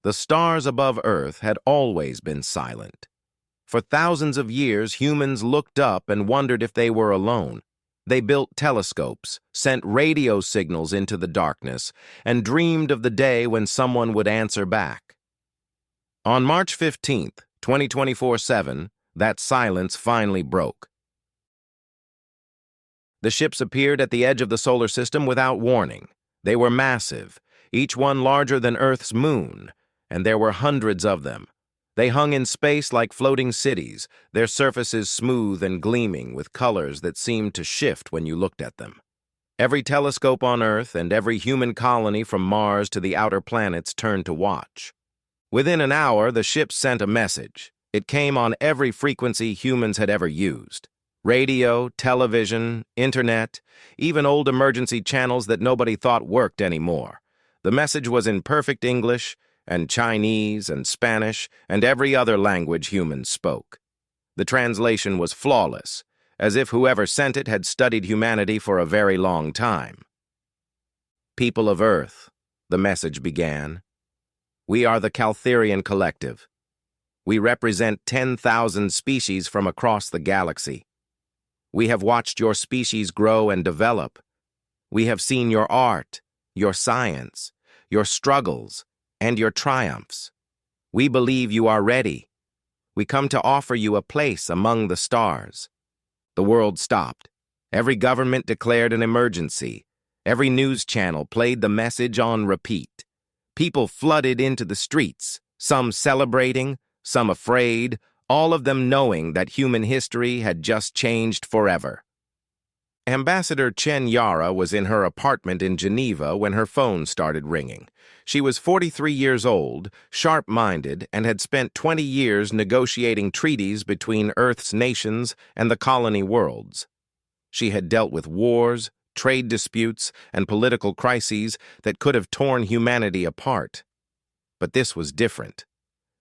The stars above Earth had always been silent. For thousands of years, humans looked up and wondered if they were alone. They built telescopes, sent radio signals into the darkness, and dreamed of the day when someone would answer back. On March 15th, 2024-7, that silence finally broke. The ships appeared at the edge of the solar system without warning. They were massive, each one larger than Earth's moon, and there were hundreds of them. They hung in space like floating cities, their surfaces smooth and gleaming with colors that seemed to shift when you looked at them. Every telescope on Earth and every human colony from Mars to the outer planets turned to watch. Within an hour, the ships sent a message. It came on every frequency humans had ever used. Radio, television, internet, even old emergency channels that nobody thought worked anymore. The message was in perfect English, and Chinese and Spanish, and every other language humans spoke. The translation was flawless, as if whoever sent it had studied humanity for a very long time. People of Earth, the message began. We are the Caltherian Collective. We represent 10,000 species from across the galaxy. We have watched your species grow and develop. We have seen your art, your science, your struggles, and your triumphs. We believe you are ready. We come to offer you a place among the stars. The world stopped. Every government declared an emergency. Every news channel played the message on repeat. People flooded into the streets, some celebrating, some afraid, all of them knowing that human history had just changed forever. Ambassador Chen Yara was in her apartment in Geneva when her phone started ringing. She was 43 years old, sharp-minded, and had spent 20 years negotiating treaties between Earth's nations and the colony worlds. She had dealt with wars, trade disputes, and political crises that could have torn humanity apart. But this was different.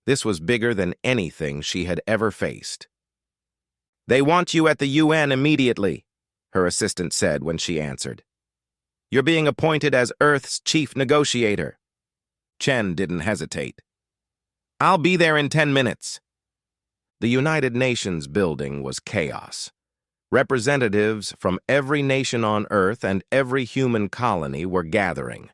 This was bigger than anything she had ever faced. "They want you at the UN immediately," her assistant said when she answered. "You're being appointed as Earth's chief negotiator." Chen didn't hesitate. "I'll be there in 10 minutes. The United Nations building was chaos. Representatives from every nation on Earth and every human colony were gathering.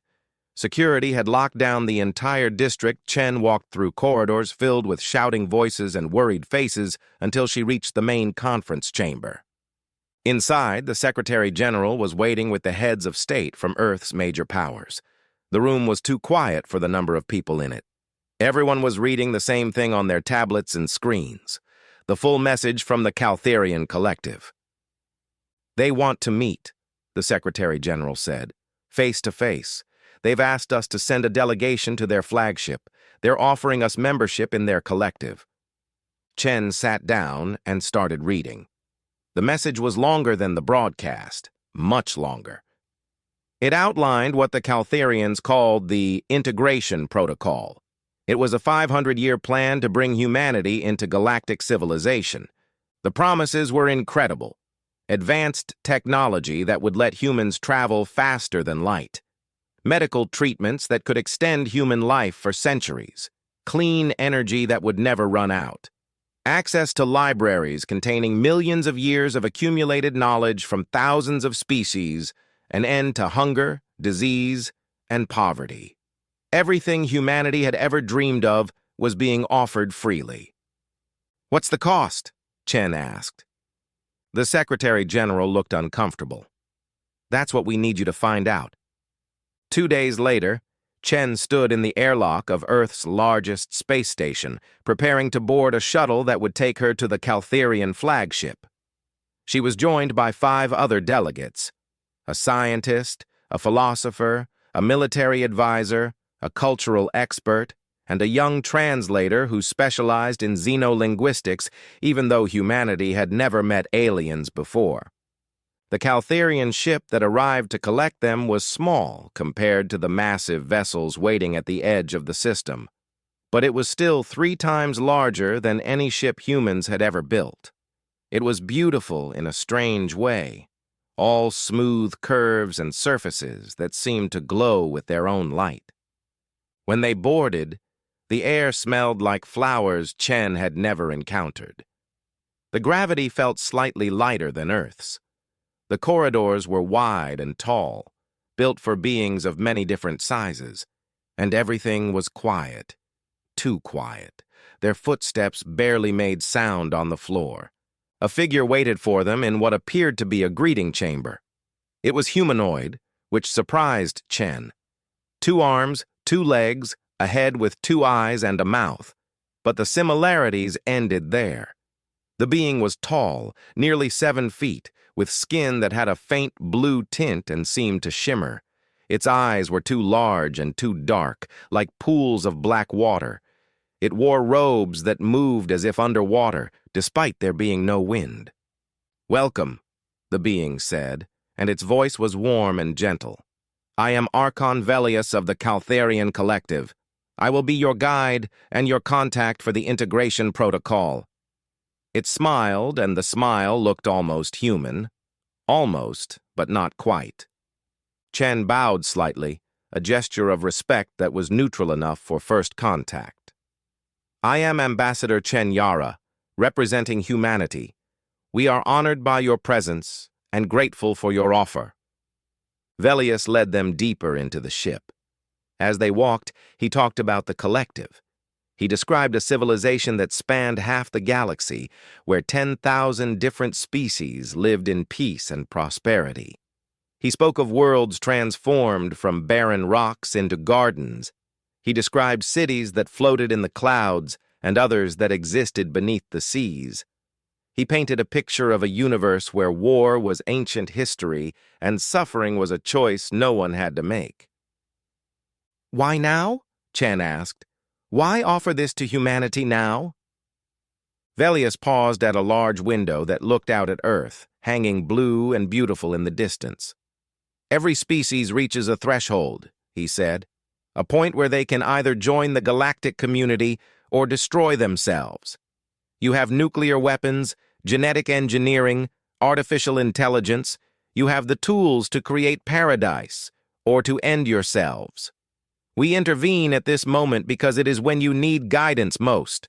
Security had locked down the entire district. Chen walked through corridors filled with shouting voices and worried faces until she reached the main conference chamber. Inside, the Secretary General was waiting with the heads of state from Earth's major powers. The room was too quiet for the number of people in it. Everyone was reading the same thing on their tablets and screens. The full message from the Caltherian Collective. "They want to meet," the Secretary General said, "face to face. They've asked us to send a delegation to their flagship. They're offering us membership in their collective." Chen sat down and started reading. The message was longer than the broadcast, much longer. It outlined what the Caltherians called the Integration Protocol. It was a 500-year plan to bring humanity into galactic civilization. The promises were incredible. Advanced technology that would let humans travel faster than light. Medical treatments that could extend human life for centuries. Clean energy that would never run out. Access to libraries containing millions of years of accumulated knowledge from thousands of species, an end to hunger, disease, and poverty. Everything humanity had ever dreamed of was being offered freely. "What's the cost?" Chen asked. The Secretary General looked uncomfortable. "That's what we need you to find out." 2 days later, Chen stood in the airlock of Earth's largest space station, preparing to board a shuttle that would take her to the Caltherian flagship. She was joined by 5 other delegates: a scientist, a philosopher, a military advisor, a cultural expert, and a young translator who specialized in xenolinguistics, even though humanity had never met aliens before. The Caltherian ship that arrived to collect them was small compared to the massive vessels waiting at the edge of the system, but it was still 3 times larger than any ship humans had ever built. It was beautiful in a strange way, all smooth curves and surfaces that seemed to glow with their own light. When they boarded, The air smelled like flowers Chen had never encountered. The gravity felt slightly lighter than Earth's. The corridors were wide and tall, built for beings of many different sizes, and everything was quiet. Too quiet. Their footsteps barely made sound on the floor. A figure waited for them in what appeared to be a greeting chamber. It was humanoid, which surprised Chen. 2 arms, 2 legs, a head with 2 eyes and a mouth. But the similarities ended there. The being was tall, nearly 7 feet, with skin that had a faint blue tint and seemed to shimmer. Its eyes were too large and too dark, like pools of black water. It wore robes that moved as if underwater, despite there being no wind. "Welcome," the being said, and its voice was warm and gentle. "I am Archon Velius of the Caltharian Collective. I will be your guide and your contact for the integration protocol." It smiled, and the smile looked almost human. Almost, but not quite. Chen bowed slightly, a gesture of respect that was neutral enough for first contact. "I am Ambassador Chen Yara, representing humanity. We are honored by your presence and grateful for your offer." Velius led them deeper into the ship. As they walked, he talked about the collective. He described a civilization that spanned half the galaxy, where 10,000 different species lived in peace and prosperity. He spoke of worlds transformed from barren rocks into gardens. He described cities that floated in the clouds and others that existed beneath the seas. He painted a picture of a universe where war was ancient history and suffering was a choice no one had to make. "Why now?" Chen asked. "Why offer this to humanity now?" Velius paused at a large window that looked out at Earth, hanging blue and beautiful in the distance. "Every species reaches a threshold," he said, "a point where they can either join the galactic community or destroy themselves. You have nuclear weapons, genetic engineering, artificial intelligence. You have the tools to create paradise or to end yourselves. We intervene at this moment because it is when you need guidance most."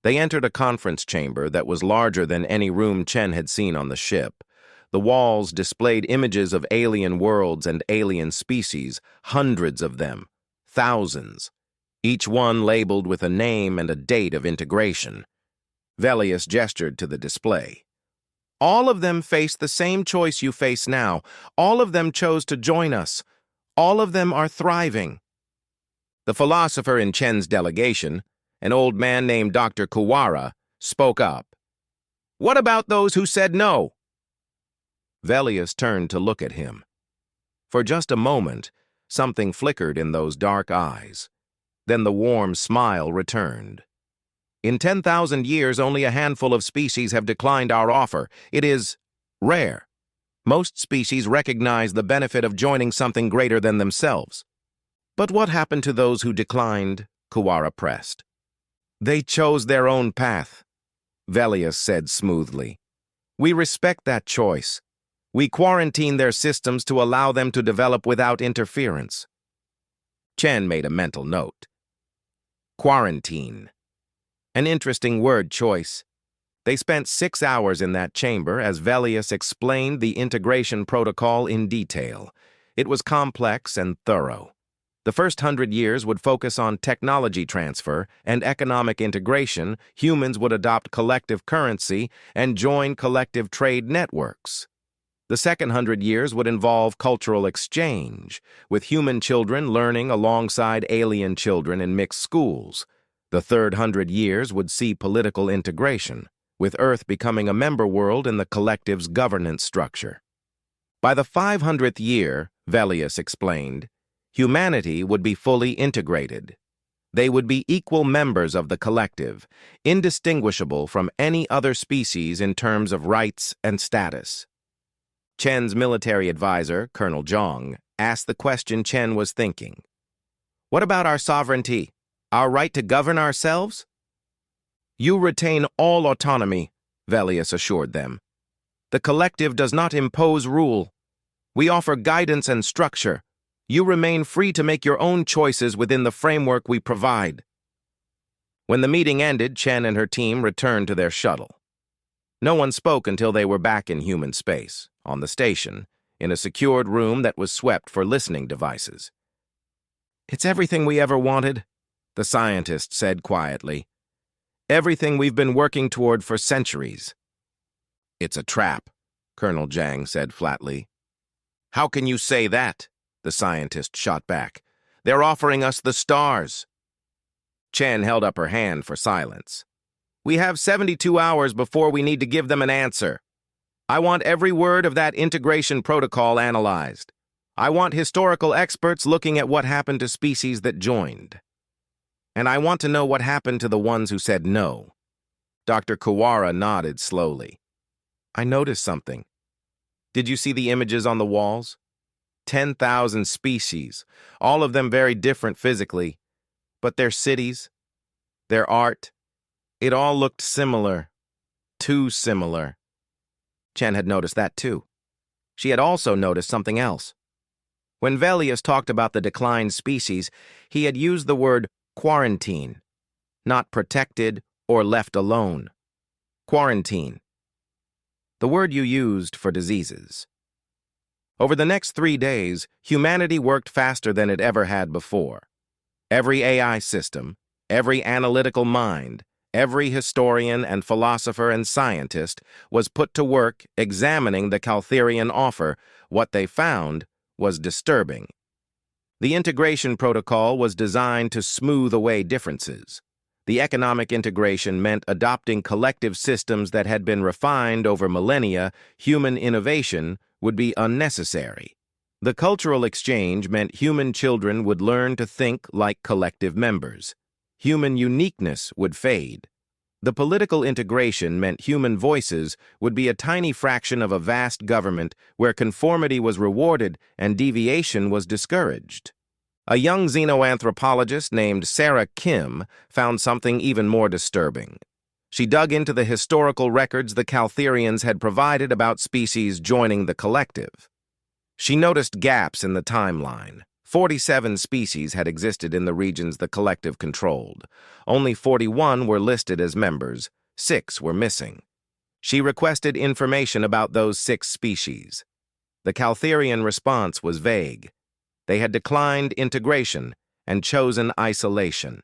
They entered a conference chamber that was larger than any room Chen had seen on the ship. The walls displayed images of alien worlds and alien species, hundreds of them, thousands, each one labeled with a name and a date of integration. Velius gestured to the display. "All of them face the same choice you face now. All of them chose to join us. All of them are thriving." The philosopher in Chen's delegation, an old man named Dr. Kuwara, spoke up. "What about those who said no?" Velius turned to look at him. For just a moment, something flickered in those dark eyes. Then the warm smile returned. "In 10,000 years, only a handful of species have declined our offer. It is rare. Most species recognize the benefit of joining something greater than themselves." "But what happened to those who declined?" Kuwara pressed. "They chose their own path," Velius said smoothly. "We respect that choice. We quarantine their systems to allow them to develop without interference." Chen made a mental note. Quarantine. An interesting word choice. They spent 6 hours in that chamber as Velius explained the integration protocol in detail. It was complex and thorough. The first 100 years would focus on technology transfer and economic integration. Humans would adopt collective currency and join collective trade networks. The second 100 years would involve cultural exchange, with human children learning alongside alien children in mixed schools. The third 100 years would see political integration, with Earth becoming a member world in the collective's governance structure. By the 500th year, Velius explained, humanity would be fully integrated. They would be equal members of the collective, indistinguishable from any other species in terms of rights and status. Chen's military advisor, Colonel Zhang, asked the question Chen was thinking. "What about our sovereignty? Our right to govern ourselves?" "You retain all autonomy," Velius assured them. "The collective does not impose rule. We offer guidance and structure. You remain free to make your own choices within the framework we provide." When the meeting ended, Chen and her team returned to their shuttle. No one spoke until they were back in human space, on the station, in a secured room that was swept for listening devices. "It's everything we ever wanted," the scientist said quietly. "Everything we've been working toward for centuries." "It's a trap," Colonel Zhang said flatly. "How can you say that?" the scientist shot back. "They're offering us the stars." Chen held up her hand for silence. "We have 72 hours before we need to give them an answer. I want every word of that integration protocol analyzed. I want historical experts looking at what happened to species that joined. And I want to know what happened to the ones who said no." Dr. Kawara nodded slowly. "I noticed something. Did you see the images on the walls? 10,000 species, all of them very different physically, but their cities, their art, it all looked similar, too similar." Chen had noticed that too. She had also noticed something else. When Velius talked about the declined species, he had used the word quarantine, not protected or left alone. Quarantine. The word you used for diseases. Over the next 3 days, humanity worked faster than it ever had before. Every AI system, every analytical mind, every historian and philosopher and scientist was put to work examining the Caltherian offer. What they found was disturbing. The integration protocol was designed to smooth away differences. The economic integration meant adopting collective systems that had been refined over millennia. Human innovation would be unnecessary. The cultural exchange meant human children would learn to think like collective members. Human uniqueness would fade. The political integration meant human voices would be a tiny fraction of a vast government where conformity was rewarded and deviation was discouraged. A young xenoanthropologist named Sarah Kim found something even more disturbing. She dug into the historical records the Caltherians had provided about species joining the collective. She noticed gaps in the timeline. 47 species had existed in the regions the collective controlled. Only 41 were listed as members. 6 were missing. She requested information about those 6 species. The Caltherian response was vague. They had declined integration and chosen isolation.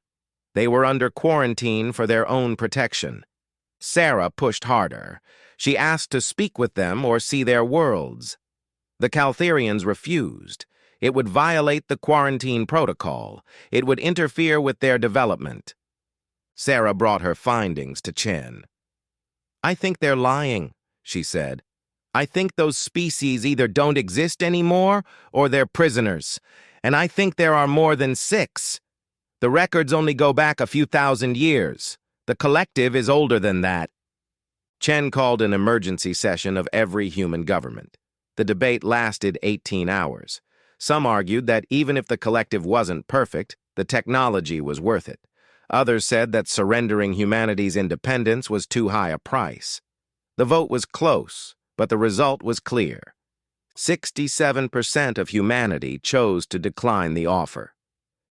They were under quarantine for their own protection. Sarah pushed harder. She asked to speak with them or see their worlds. The Caltherians refused. It would violate the quarantine protocol. It would interfere with their development. Sarah brought her findings to Chen. "I think they're lying," she said. "I think those species either don't exist anymore or they're prisoners. And I think there are more than 6. The records only go back a few thousand years. The collective is older than that." Chen called an emergency session of every human government. The debate lasted 18 hours. Some argued that even if the collective wasn't perfect, the technology was worth it. Others said that surrendering humanity's independence was too high a price. The vote was close, but the result was clear. 67% of humanity chose to decline the offer.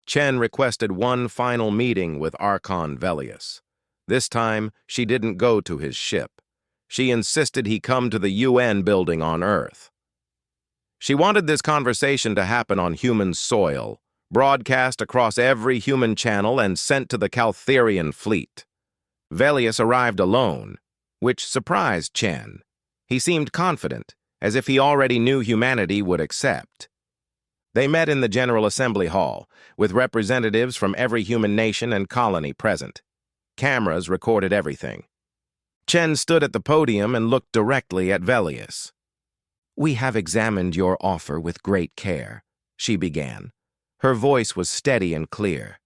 Chen requested one final meeting with Archon Velius. This time, she didn't go to his ship. She insisted he come to the UN building on Earth. She wanted this conversation to happen on human soil, broadcast across every human channel and sent to the Caltherian fleet. Velius arrived alone, which surprised Chen. He seemed confident, as if he already knew humanity would accept. They met in the General Assembly Hall, with representatives from every human nation and colony present. Cameras recorded everything. Chen stood at the podium and looked directly at Velius. "We have examined your offer with great care," she began. Her voice was steady and clear.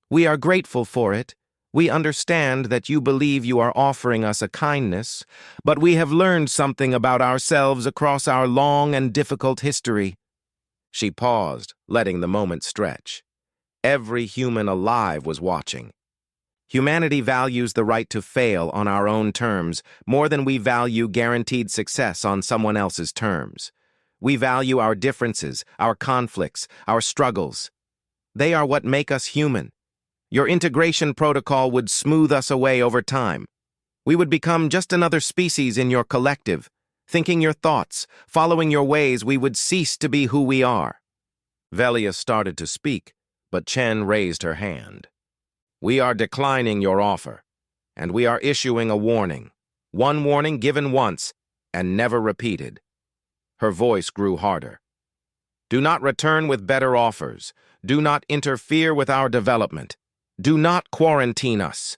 "We are grateful for it. We understand that you believe you are offering us a kindness, but we have learned something about ourselves across our long and difficult history." She paused, letting the moment stretch. Every human alive was watching. Humanity values the right to fail on our own terms more than we value guaranteed success on someone else's terms. We value our differences, our conflicts, our struggles. They are what make us human. Your integration protocol would smooth us away over time. We would become just another species in your collective. Thinking your thoughts, following your ways, we would cease to be who we are. Velia started to speak, but Chen raised her hand. We are declining your offer, and we are issuing a warning. One warning given once, and never repeated. Her voice grew harder. Do not return with better offers. Do not interfere with our development. Do not quarantine us.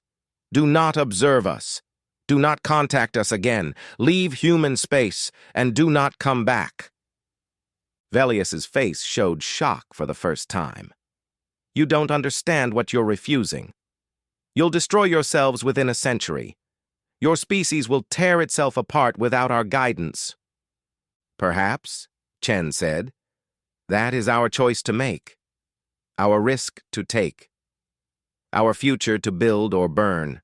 Do not observe us. Do not contact us again. Leave human space, and do not come back. Velius's face showed shock for the first time. You don't understand what you're refusing. You'll destroy yourselves within a century. Your species will tear itself apart without our guidance. Perhaps, Chen said, that is our choice to make, our risk to take, our future to build or burn.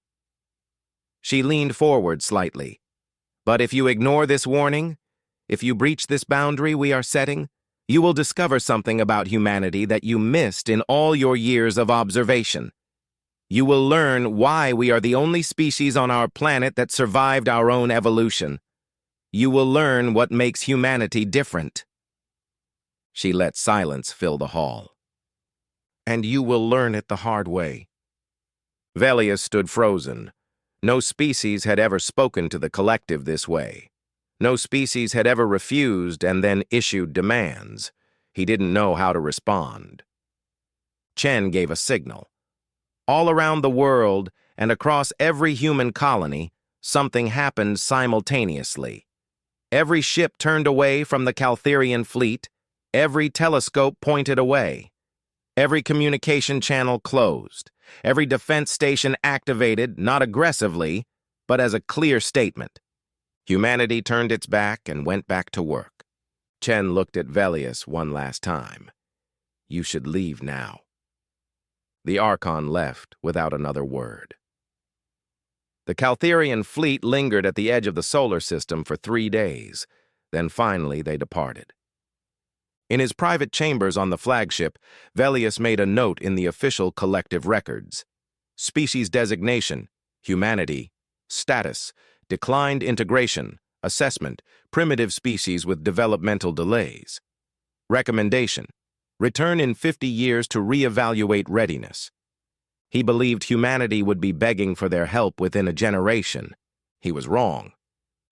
She leaned forward slightly. But if you ignore this warning, if you breach this boundary we are setting, you will discover something about humanity that you missed in all your years of observation. You will learn why we are the only species on our planet that survived our own evolution. You will learn what makes humanity different. She let silence fill the hall. And you will learn it the hard way. Velius stood frozen. No species had ever spoken to the collective this way. No species had ever refused and then issued demands. He didn't know how to respond. Chen gave a signal. All around the world and across every human colony, something happened simultaneously. Every ship turned away from the Caltherian fleet. Every telescope pointed away. Every communication channel closed. Every defense station activated, not aggressively, but as a clear statement. Humanity turned its back and went back to work. Chen looked at Velius one last time. You should leave now. The Archon left without another word. The Caltherian fleet lingered at the edge of the solar system for 3 days. Then finally they departed. In his private chambers on the flagship, Velius made a note in the official collective records. Species designation, humanity, status, declined integration, assessment, primitive species with developmental delays. Recommendation, return in 50 years to reevaluate readiness. He believed humanity would be begging for their help within a generation. He was wrong.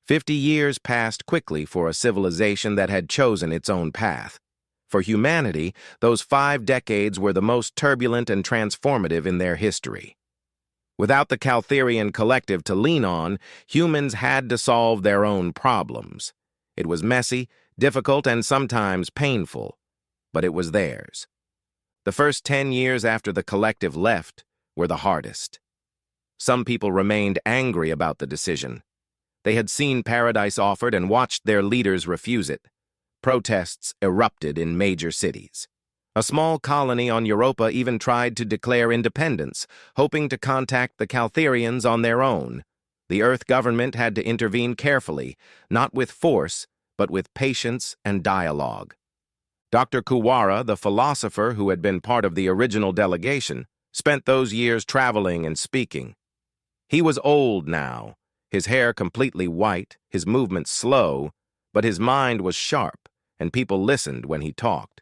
50 years passed quickly for a civilization that had chosen its own path. For humanity, those 5 decades were the most turbulent and transformative in their history. Without the Caltherian collective to lean on, humans had to solve their own problems. It was messy, difficult, and sometimes painful, but it was theirs. The first 10 years after the collective left were the hardest. Some people remained angry about the decision. They had seen paradise offered and watched their leaders refuse it. Protests erupted in major cities. A small colony on Europa even tried to declare independence, hoping to contact the Caltherians on their own. The Earth government had to intervene carefully, not with force, but with patience and dialogue. Dr. Kuwara, the philosopher who had been part of the original delegation, spent those years traveling and speaking. He was old now, his hair completely white, his movements slow, but his mind was sharp, and people listened when he talked.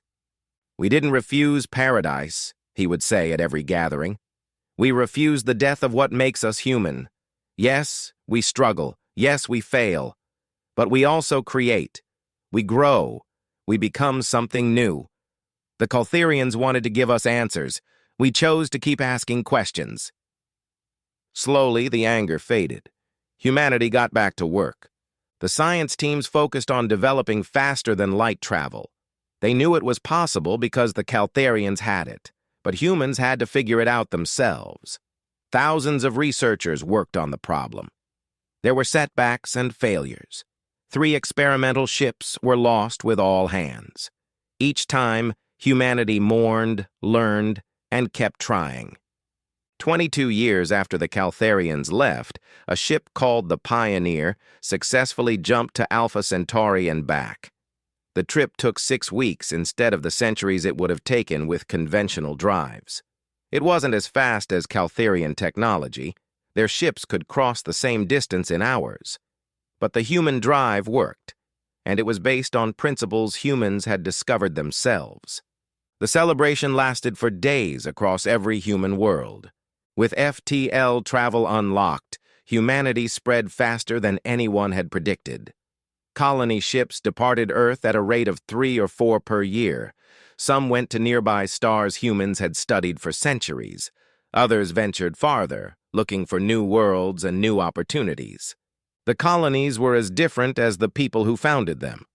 We didn't refuse paradise, he would say at every gathering. We refused the death of what makes us human. Yes, we struggle. Yes, we fail. But we also create. We grow. We become something new. The Caltherians wanted to give us answers. We chose to keep asking questions. Slowly, the anger faded. Humanity got back to work. The science teams focused on developing faster than light travel. They knew it was possible because the Caltherians had it, but humans had to figure it out themselves. Thousands of researchers worked on the problem. There were setbacks and failures. 3 experimental ships were lost with all hands. Each time, humanity mourned, learned, and kept trying. 22 years after the Caltherians left, a ship called the Pioneer successfully jumped to Alpha Centauri and back. The trip took 6 weeks instead of the centuries it would have taken with conventional drives. It wasn't as fast as Caltherian technology. Their ships could cross the same distance in hours. But the human drive worked, and it was based on principles humans had discovered themselves. The celebration lasted for days across every human world. With FTL travel unlocked, humanity spread faster than anyone had predicted. Colony ships departed Earth at a rate of 3 or 4 per year. Some went to nearby stars humans had studied for centuries. Others ventured farther, looking for new worlds and new opportunities. The colonies were as different as the people who founded them.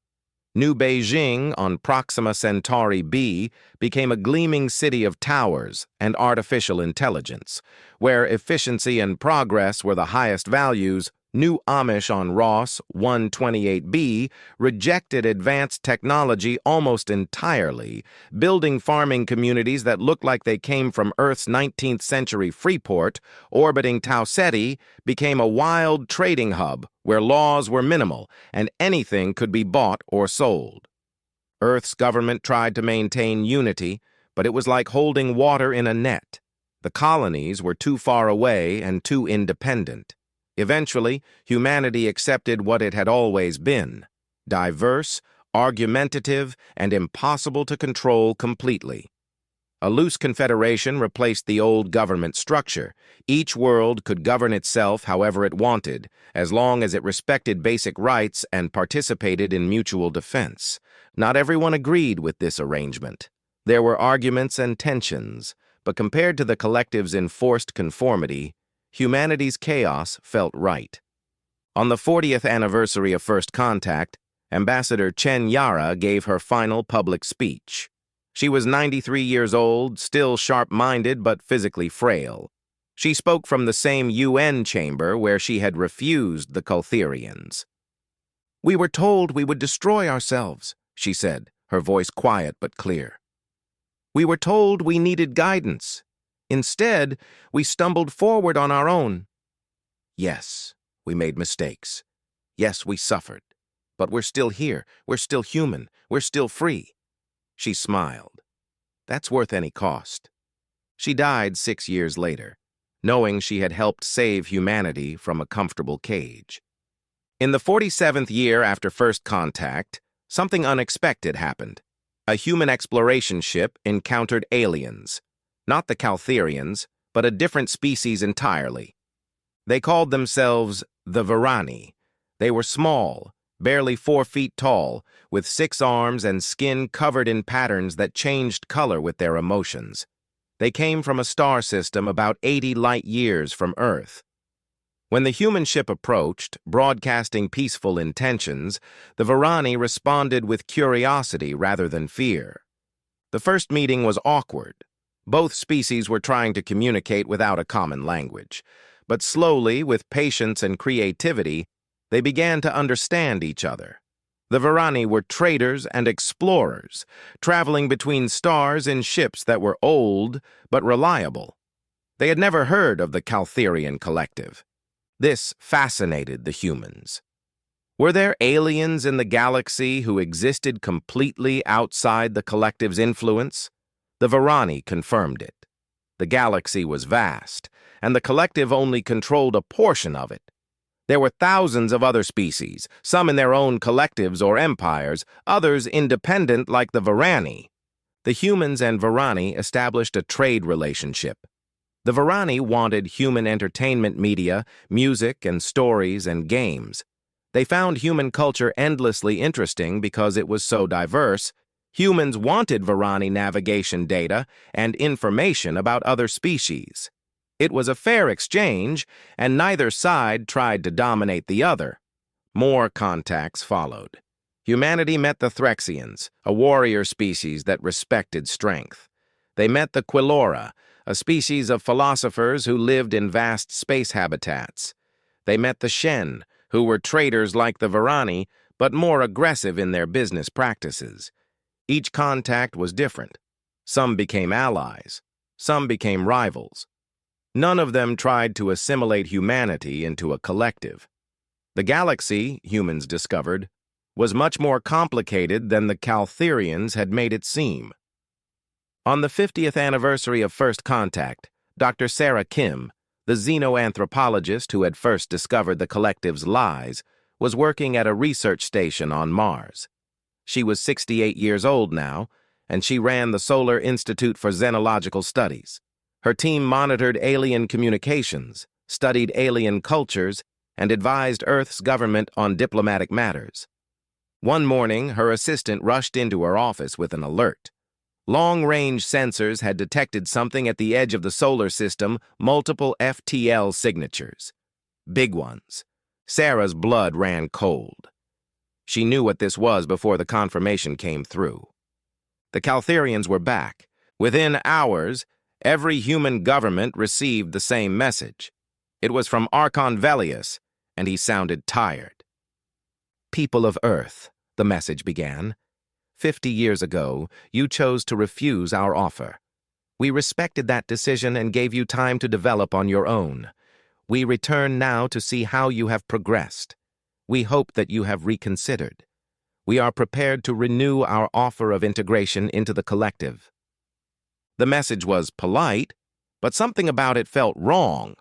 New Beijing on Proxima Centauri b became a gleaming city of towers and artificial intelligence. Where efficiency and progress were the highest values, New Amish on Ross 128b rejected advanced technology almost entirely, building farming communities that looked like they came from Earth's 19th century Freeport. Orbiting Tau Ceti became a wild trading hub where laws were minimal and anything could be bought or sold. Earth's government tried to maintain unity, but it was like holding water in a net. The colonies were too far away and too independent. Eventually, humanity accepted what it had always been: diverse, argumentative, and impossible to control completely. A loose confederation replaced the old government structure. Each world could govern itself however it wanted, as long as it respected basic rights and participated in mutual defense. Not everyone agreed with this arrangement. There were arguments and tensions, but compared to the collective's enforced conformity, humanity's chaos felt right. On the 40th anniversary of First Contact, Ambassador Chen Yara gave her final public speech. She was 93 years old, still sharp-minded but physically frail. She spoke from the same UN chamber where she had refused the Caltherians. "We were told we would destroy ourselves," she said, her voice quiet but clear. "We were told we needed guidance. Instead, we stumbled forward on our own. Yes, we made mistakes. Yes, we suffered. But we're still here. We're still human. We're still free." She smiled. That's worth any cost. She died 6 years later, knowing she had helped save humanity from a comfortable cage. In the 47th year after First Contact, something unexpected happened. A human exploration ship encountered aliens. Not the Caltherians, but a different species entirely. They called themselves the Varani. They were small, barely 4 feet tall, with 6 arms and skin covered in patterns that changed color with their emotions. They came from a star system about 80 light years from Earth. When the human ship approached, broadcasting peaceful intentions, the Varani responded with curiosity rather than fear. The first meeting was awkward. Both species were trying to communicate without a common language. But slowly, with patience and creativity, they began to understand each other. The Varani were traders and explorers, traveling between stars in ships that were old but reliable. They had never heard of the Caltherian collective. This fascinated the humans. Were there aliens in the galaxy who existed completely outside the collective's influence? The Varani confirmed it. The galaxy was vast, and the collective only controlled a portion of it. There were thousands of other species, some in their own collectives or empires, others independent like the Varani. The humans and Varani established a trade relationship. The Varani wanted human entertainment media, music and stories and games. They found human culture endlessly interesting because it was so diverse. Humans wanted Varani navigation data and information about other species. It was a fair exchange, and neither side tried to dominate the other. More contacts followed. Humanity met the Threxians, a warrior species that respected strength. They met the Quilora, a species of philosophers who lived in vast space habitats. They met the Shen, who were traders like the Varani, but more aggressive in their business practices. Each contact was different. Some became allies. Some became rivals. None of them tried to assimilate humanity into a collective. The galaxy, humans discovered, was much more complicated than the Caltherians had made it seem. On the 50th anniversary of First Contact, Dr. Sarah Kim, the xenoanthropologist who had first discovered the collective's lies, was working at a research station on Mars. She was 68 years old now, and she ran the Solar Institute for Xenological Studies. Her team monitored alien communications, studied alien cultures, and advised Earth's government on diplomatic matters. One morning, her assistant rushed into her office with an alert. Long-range sensors had detected something at the edge of the solar system, multiple FTL signatures. Big ones. Sarah's blood ran cold. She knew what this was before the confirmation came through. The Caltherians were back. Within hours, every human government received the same message. It was from Archon Velius, and he sounded tired. "People of Earth," the message began. 50 years ago, you chose to refuse our offer. We respected that decision and gave you time to develop on your own. We return now to see how you have progressed. We hope that you have reconsidered. We are prepared to renew our offer of integration into the collective. The message was polite, but something about it felt wrong.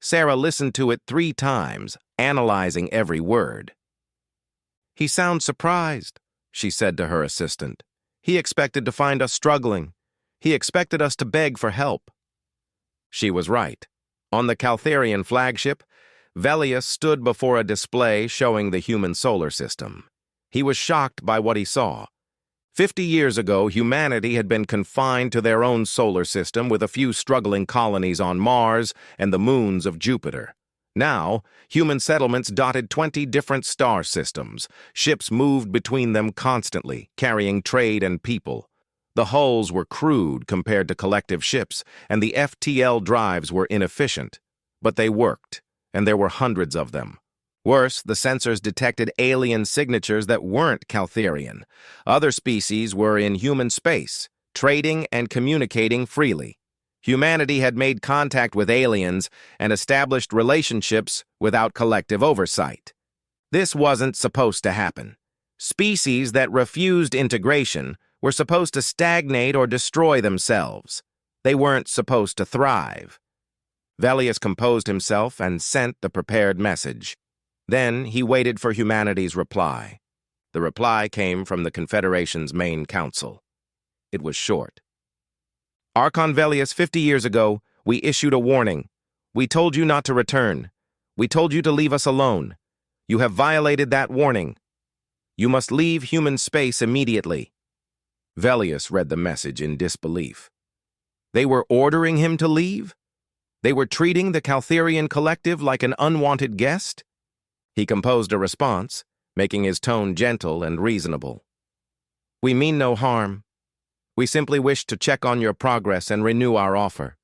Sarah listened to it 3 times, analyzing every word. "He sounds surprised," she said to her assistant. "He expected to find us struggling. He expected us to beg for help." She was right. On the Caltherian flagship, Velius stood before a display showing the human solar system. He was shocked by what he saw. 50 years ago, humanity had been confined to their own solar system with a few struggling colonies on Mars and the moons of Jupiter. Now, human settlements dotted 20 different star systems. Ships moved between them constantly, carrying trade and people. The hulls were crude compared to collective ships, and the FTL drives were inefficient. But they worked, and there were hundreds of them. Worse, the sensors detected alien signatures that weren't Caltherian. Other species were in human space, trading and communicating freely. Humanity had made contact with aliens and established relationships without collective oversight. This wasn't supposed to happen. Species that refused integration were supposed to stagnate or destroy themselves. They weren't supposed to thrive. Velius composed himself and sent the prepared message. Then he waited for humanity's reply. The reply came from the Confederation's main council. It was short. "Archon Velius, 50 years ago, we issued a warning. We told you not to return. We told you to leave us alone. You have violated that warning. You must leave human space immediately." Velius read the message in disbelief. They were ordering him to leave? They were treating the Caltherian collective like an unwanted guest? He composed a response, making his tone gentle and reasonable. "We mean no harm. We simply wish to check on your progress and renew our offer.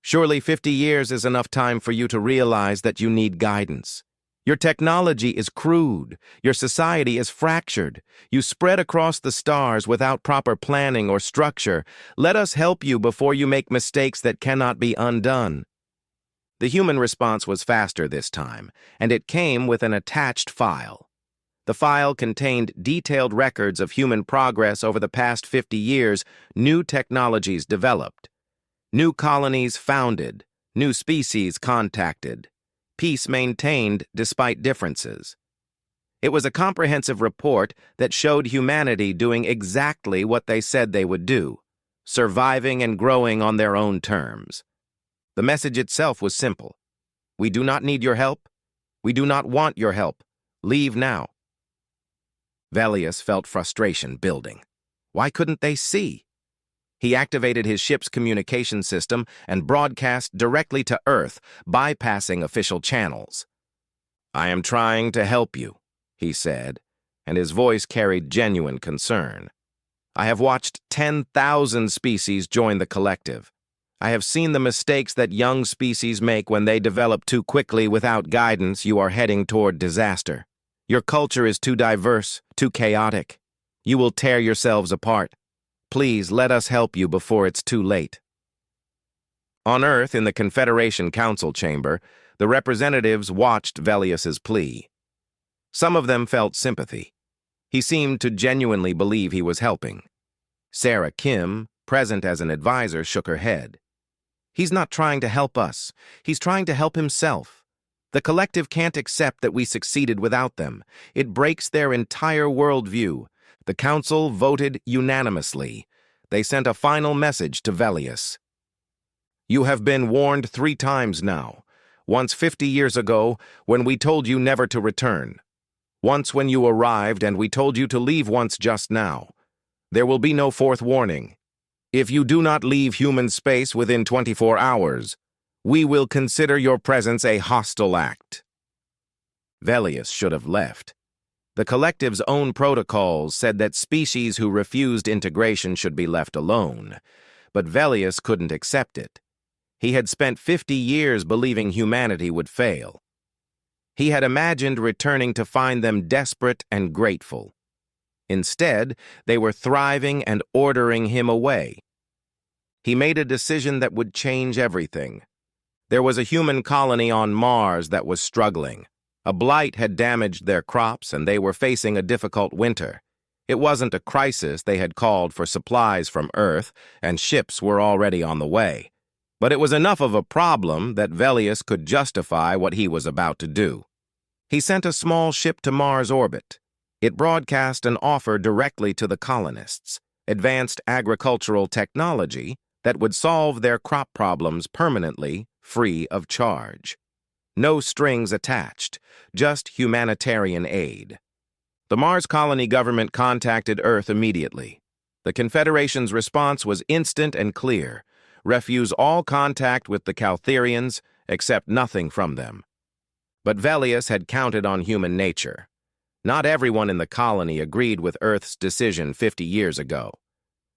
Surely 50 years is enough time for you to realize that you need guidance. Your technology is crude. Your society is fractured. You spread across the stars without proper planning or structure. Let us help you before you make mistakes that cannot be undone." The human response was faster this time, and it came with an attached file. The file contained detailed records of human progress over the past 50 years, new technologies developed, new colonies founded, new species contacted, peace maintained despite differences. It was a comprehensive report that showed humanity doing exactly what they said they would do, surviving and growing on their own terms. The message itself was simple. We do not need your help. We do not want your help. Leave now. Velius felt frustration building. Why couldn't they see? He activated his ship's communication system and broadcast directly to Earth, bypassing official channels. "I am trying to help you," he said, and his voice carried genuine concern. "I have watched 10,000 species join the collective. I have seen the mistakes that young species make when they develop too quickly without guidance. You are heading toward disaster. Your culture is too diverse, too chaotic. You will tear yourselves apart. Please let us help you before it's too late." On Earth, in the Confederation Council chamber, the representatives watched Velius's plea. Some of them felt sympathy. He seemed to genuinely believe he was helping. Sarah Kim, present as an advisor, shook her head. He's not trying to help us. He's trying to help himself. The collective can't accept that we succeeded without them. It breaks their entire worldview. The council voted unanimously. They sent a final message to Velius. You have been warned 3 times now. Once 50 years ago, when we told you never to return. Once when you arrived and we told you to leave once just now. There will be no 4th warning. If you do not leave human space within 24 hours, we will consider your presence a hostile act. Velius should have left. The collective's own protocols said that species who refused integration should be left alone, but Velius couldn't accept it. He had spent 50 years believing humanity would fail. He had imagined returning to find them desperate and grateful. Instead, they were thriving and ordering him away. He made a decision that would change everything. There was a human colony on Mars that was struggling. A blight had damaged their crops and they were facing a difficult winter. It wasn't a crisis. They had called for supplies from Earth and ships were already on the way. But it was enough of a problem that Velius could justify what he was about to do. He sent a small ship to Mars orbit. It broadcast an offer directly to the colonists, advanced agricultural technology that would solve their crop problems permanently, free of charge. No strings attached, just humanitarian aid. The Mars colony government contacted Earth immediately. The Confederation's response was instant and clear. Refuse all contact with the Caltherians, accept nothing from them. But Velius had counted on human nature. Not everyone in the colony agreed with Earth's decision 50 years ago.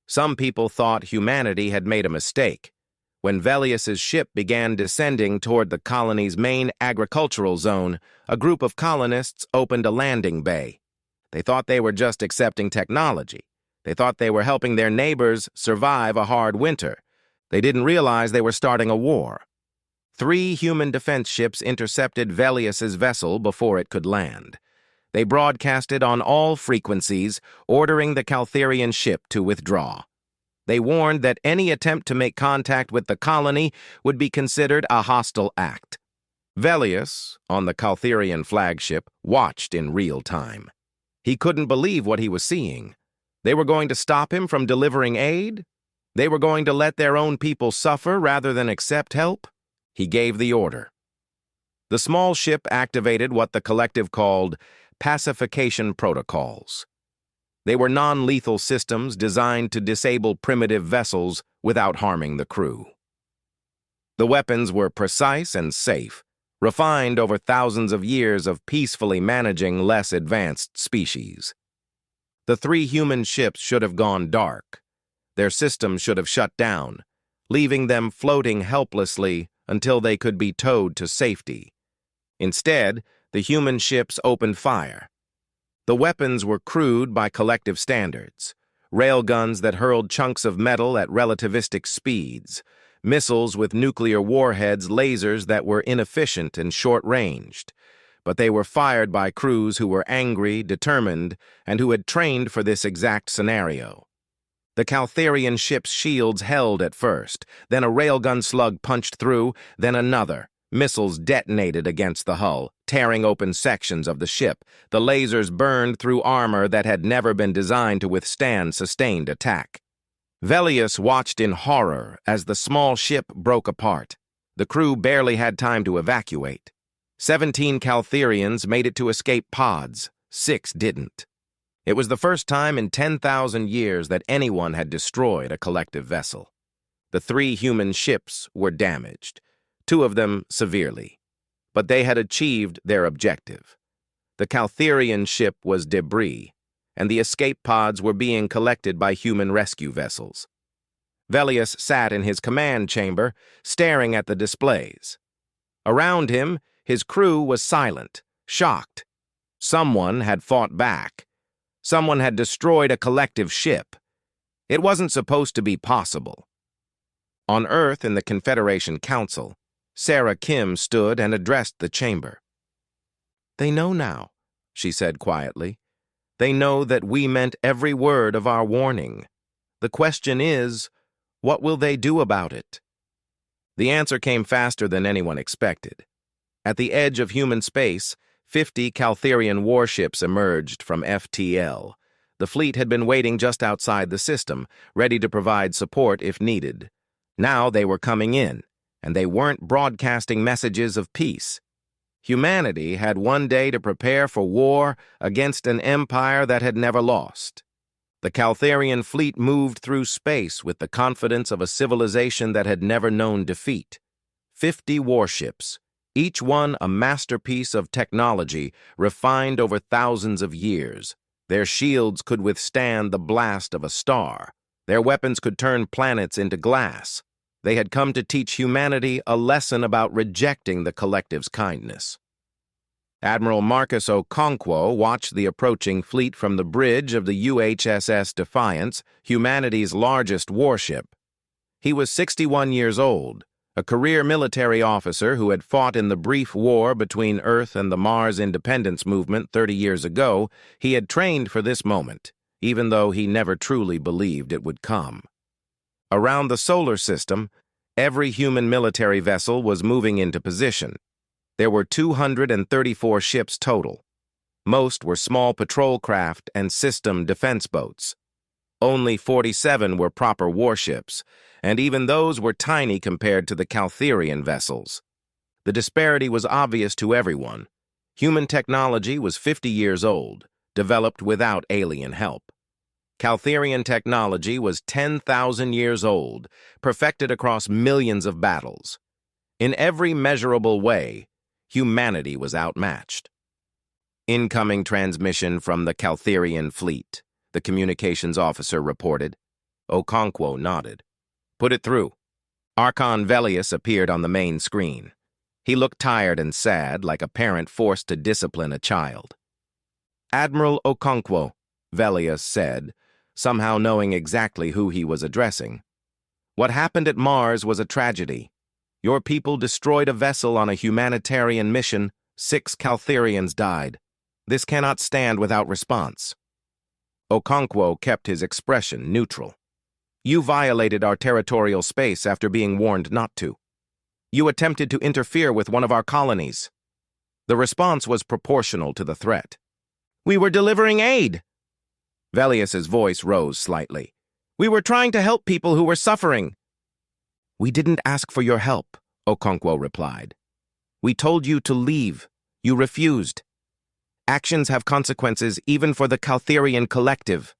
Some people thought humanity had made a mistake. When Velius's ship began descending toward the colony's main agricultural zone, a group of colonists opened a landing bay. They thought they were just accepting technology. They thought they were helping their neighbors survive a hard winter. They didn't realize they were starting a war. 3 human defense ships intercepted Velius's vessel before it could land. They broadcasted on all frequencies, ordering the Caltherian ship to withdraw. They warned that any attempt to make contact with the colony would be considered a hostile act. Velius, on the Caltherian flagship, watched in real time. He couldn't believe what he was seeing. They were going to stop him from delivering aid? They were going to let their own people suffer rather than accept help? He gave the order. The small ship activated what the collective called pacification protocols. They were non-lethal systems designed to disable primitive vessels without harming the crew. The weapons were precise and safe, refined over thousands of years of peacefully managing less advanced species. The 3 human ships should have gone dark. Their systems should have shut down, leaving them floating helplessly until they could be towed to safety. Instead, the human ships opened fire. The weapons were crude by collective standards. Railguns that hurled chunks of metal at relativistic speeds, missiles with nuclear warheads, lasers that were inefficient and short-ranged. But they were fired by crews who were angry, determined, and who had trained for this exact scenario. The Caltherian ship's shields held at first, then a railgun slug punched through, then another. Missiles detonated against the hull, tearing open sections of the ship. The lasers burned through armor that had never been designed to withstand sustained attack. Velius watched in horror as the small ship broke apart. The crew barely had time to evacuate. 17 Caltherians made it to escape pods. 6 didn't. It was the first time in 10,000 years that anyone had destroyed a collective vessel. The 3 human ships were damaged. 2 of them severely. But they had achieved their objective. The Caltherian ship was debris, and the escape pods were being collected by human rescue vessels. Velius sat in his command chamber, staring at the displays. Around him, his crew was silent, shocked. Someone had fought back. Someone had destroyed a collective ship. It wasn't supposed to be possible. On Earth in the Confederation Council, Sarah Kim stood and addressed the chamber. "They know now," she said quietly. "They know that we meant every word of our warning. The question is, What will they do about it? The answer came faster than anyone expected. At the edge of human space, 50 Caltherian warships emerged from FTL. The fleet had been waiting just outside the system, ready to provide support if needed. Now they were coming in, and they weren't broadcasting messages of peace. Humanity had one day to prepare for war against an empire that had never lost. The Caltherian fleet moved through space with the confidence of a civilization that had never known defeat. 50 warships, each one a masterpiece of technology refined over thousands of years. Their shields could withstand the blast of a star. Their weapons could turn planets into glass. They had come to teach humanity a lesson about rejecting the collective's kindness. Admiral Marcus Okonkwo watched the approaching fleet from the bridge of the UHSS Defiance, humanity's largest warship. He was 61 years old, a career military officer who had fought in the brief war between Earth and the Mars independence movement 30 years ago. He had trained for this moment, even though he never truly believed it would come. Around the solar system, every human military vessel was moving into position. There were 234 ships total. Most were small patrol craft and system defense boats. Only 47 were proper warships, and even those were tiny compared to the Caltherian vessels. The disparity was obvious to everyone. Human technology was 50 years old, developed without alien help. Caltherian technology was 10,000 years old, perfected across millions of battles. In every measurable way, humanity was outmatched. Incoming transmission from the Caltherian fleet, the communications officer reported. Okonkwo nodded. Put it through. Archon Velius appeared on the main screen. He looked tired and sad, like a parent forced to discipline a child. Admiral Okonkwo, Velius said, somehow knowing exactly who he was addressing. What happened at Mars was a tragedy. Your people destroyed a vessel on a humanitarian mission. 6 Caltherians died. This cannot stand without response. Okonkwo kept his expression neutral. You violated our territorial space after being warned not to. You attempted to interfere with one of our colonies. The response was proportional to the threat. We were delivering aid. Velius's voice rose slightly. We were trying to help people who were suffering. We didn't ask for your help, Okonkwo replied. We told you to leave. You refused. Actions have consequences even for the Caltherian collective.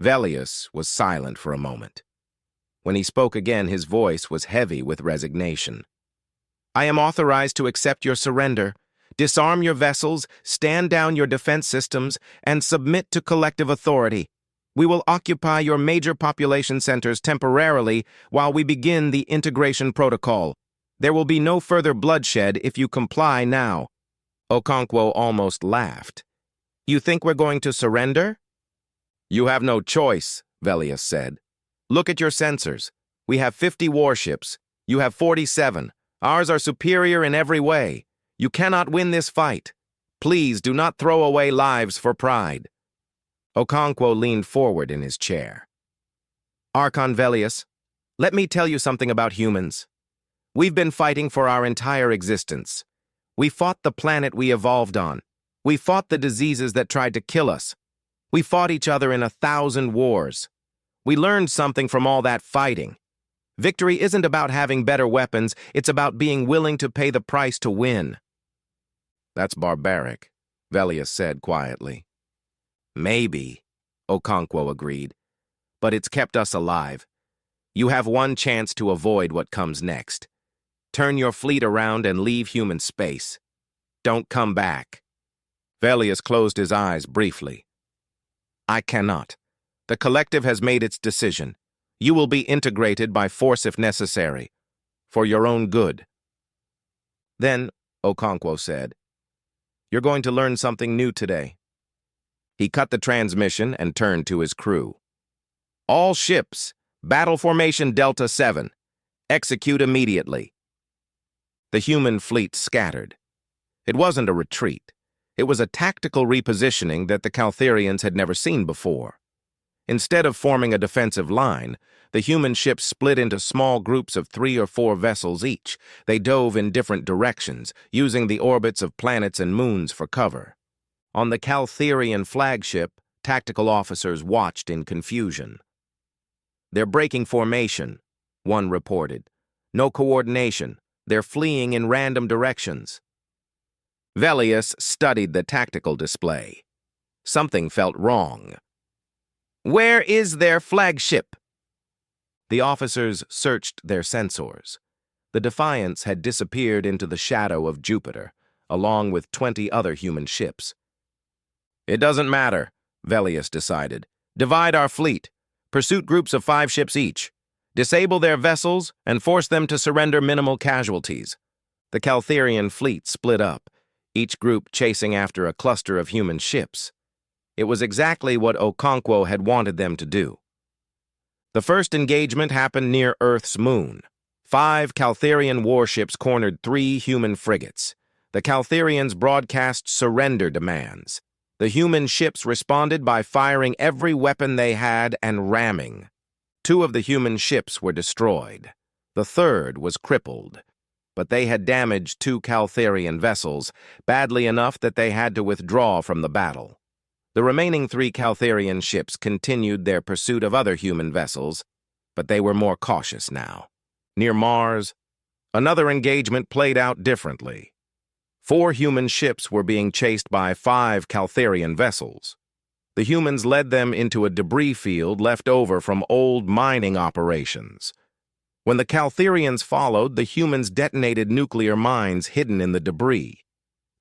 Velius was silent for a moment. When he spoke again, his voice was heavy with resignation. I am authorized to accept your surrender, disarm your vessels, stand down your defense systems, and submit to collective authority. We will occupy your major population centers temporarily while we begin the integration protocol. There will be no further bloodshed if you comply now. Okonkwo almost laughed. You think we're going to surrender? You have no choice, Velius said. Look at your sensors. We have 50 warships. You have 47. Ours are superior in every way. You cannot win this fight. Please do not throw away lives for pride. Okonkwo leaned forward in his chair. Archon Velius, let me tell you something about humans. We've been fighting for our entire existence. We fought the planet we evolved on. We fought the diseases that tried to kill us. We fought each other in 1,000 wars. We learned something from all that fighting. Victory isn't about having better weapons, it's about being willing to pay the price to win. That's barbaric, Velius said quietly. Maybe, Okonkwo agreed, but it's kept us alive. You have one chance to avoid what comes next. Turn your fleet around and leave human space. Don't come back. Velius closed his eyes briefly. I cannot. The collective has made its decision. You will be integrated by force if necessary, for your own good. Then, Okonkwo said, you're going to learn something new today. He cut the transmission and turned to his crew. All ships, battle formation Delta 7. Execute immediately. The human fleet scattered. It wasn't a retreat. It was a tactical repositioning that the Caltherians had never seen before. Instead of forming a defensive line, The human ships split into small groups of 3 or 4 vessels each. They dove in different directions, using the orbits of planets and moons for cover. On the Caltherian flagship, tactical officers watched in confusion. "They're breaking formation," one reported. "No coordination. They're fleeing in random directions." Velius studied the tactical display. Something felt wrong. "Where is their flagship?" The officers searched their sensors. The Defiance had disappeared into the shadow of Jupiter, along with 20 other human ships. "It doesn't matter," Velius decided. "Divide our fleet. Pursuit groups of 5 ships each. Disable their vessels and force them to surrender minimal casualties." The Caltherian fleet split up, each group chasing after a cluster of human ships. It was exactly what Okonkwo had wanted them to do. The first engagement happened near Earth's moon. 5 Caltherian warships cornered 3 human frigates. The Caltherians broadcast surrender demands. The human ships responded by firing every weapon they had and ramming. 2 of the human ships were destroyed. The third was crippled. But they had damaged 2 Caltherian vessels, badly enough that they had to withdraw from the battle. The remaining 3 Caltherian ships continued their pursuit of other human vessels, but they were more cautious now. Near Mars, another engagement played out differently. 4 human ships were being chased by 5 Caltherian vessels. The humans led them into a debris field left over from old mining operations. When the Caltherians followed, the humans detonated nuclear mines hidden in the debris.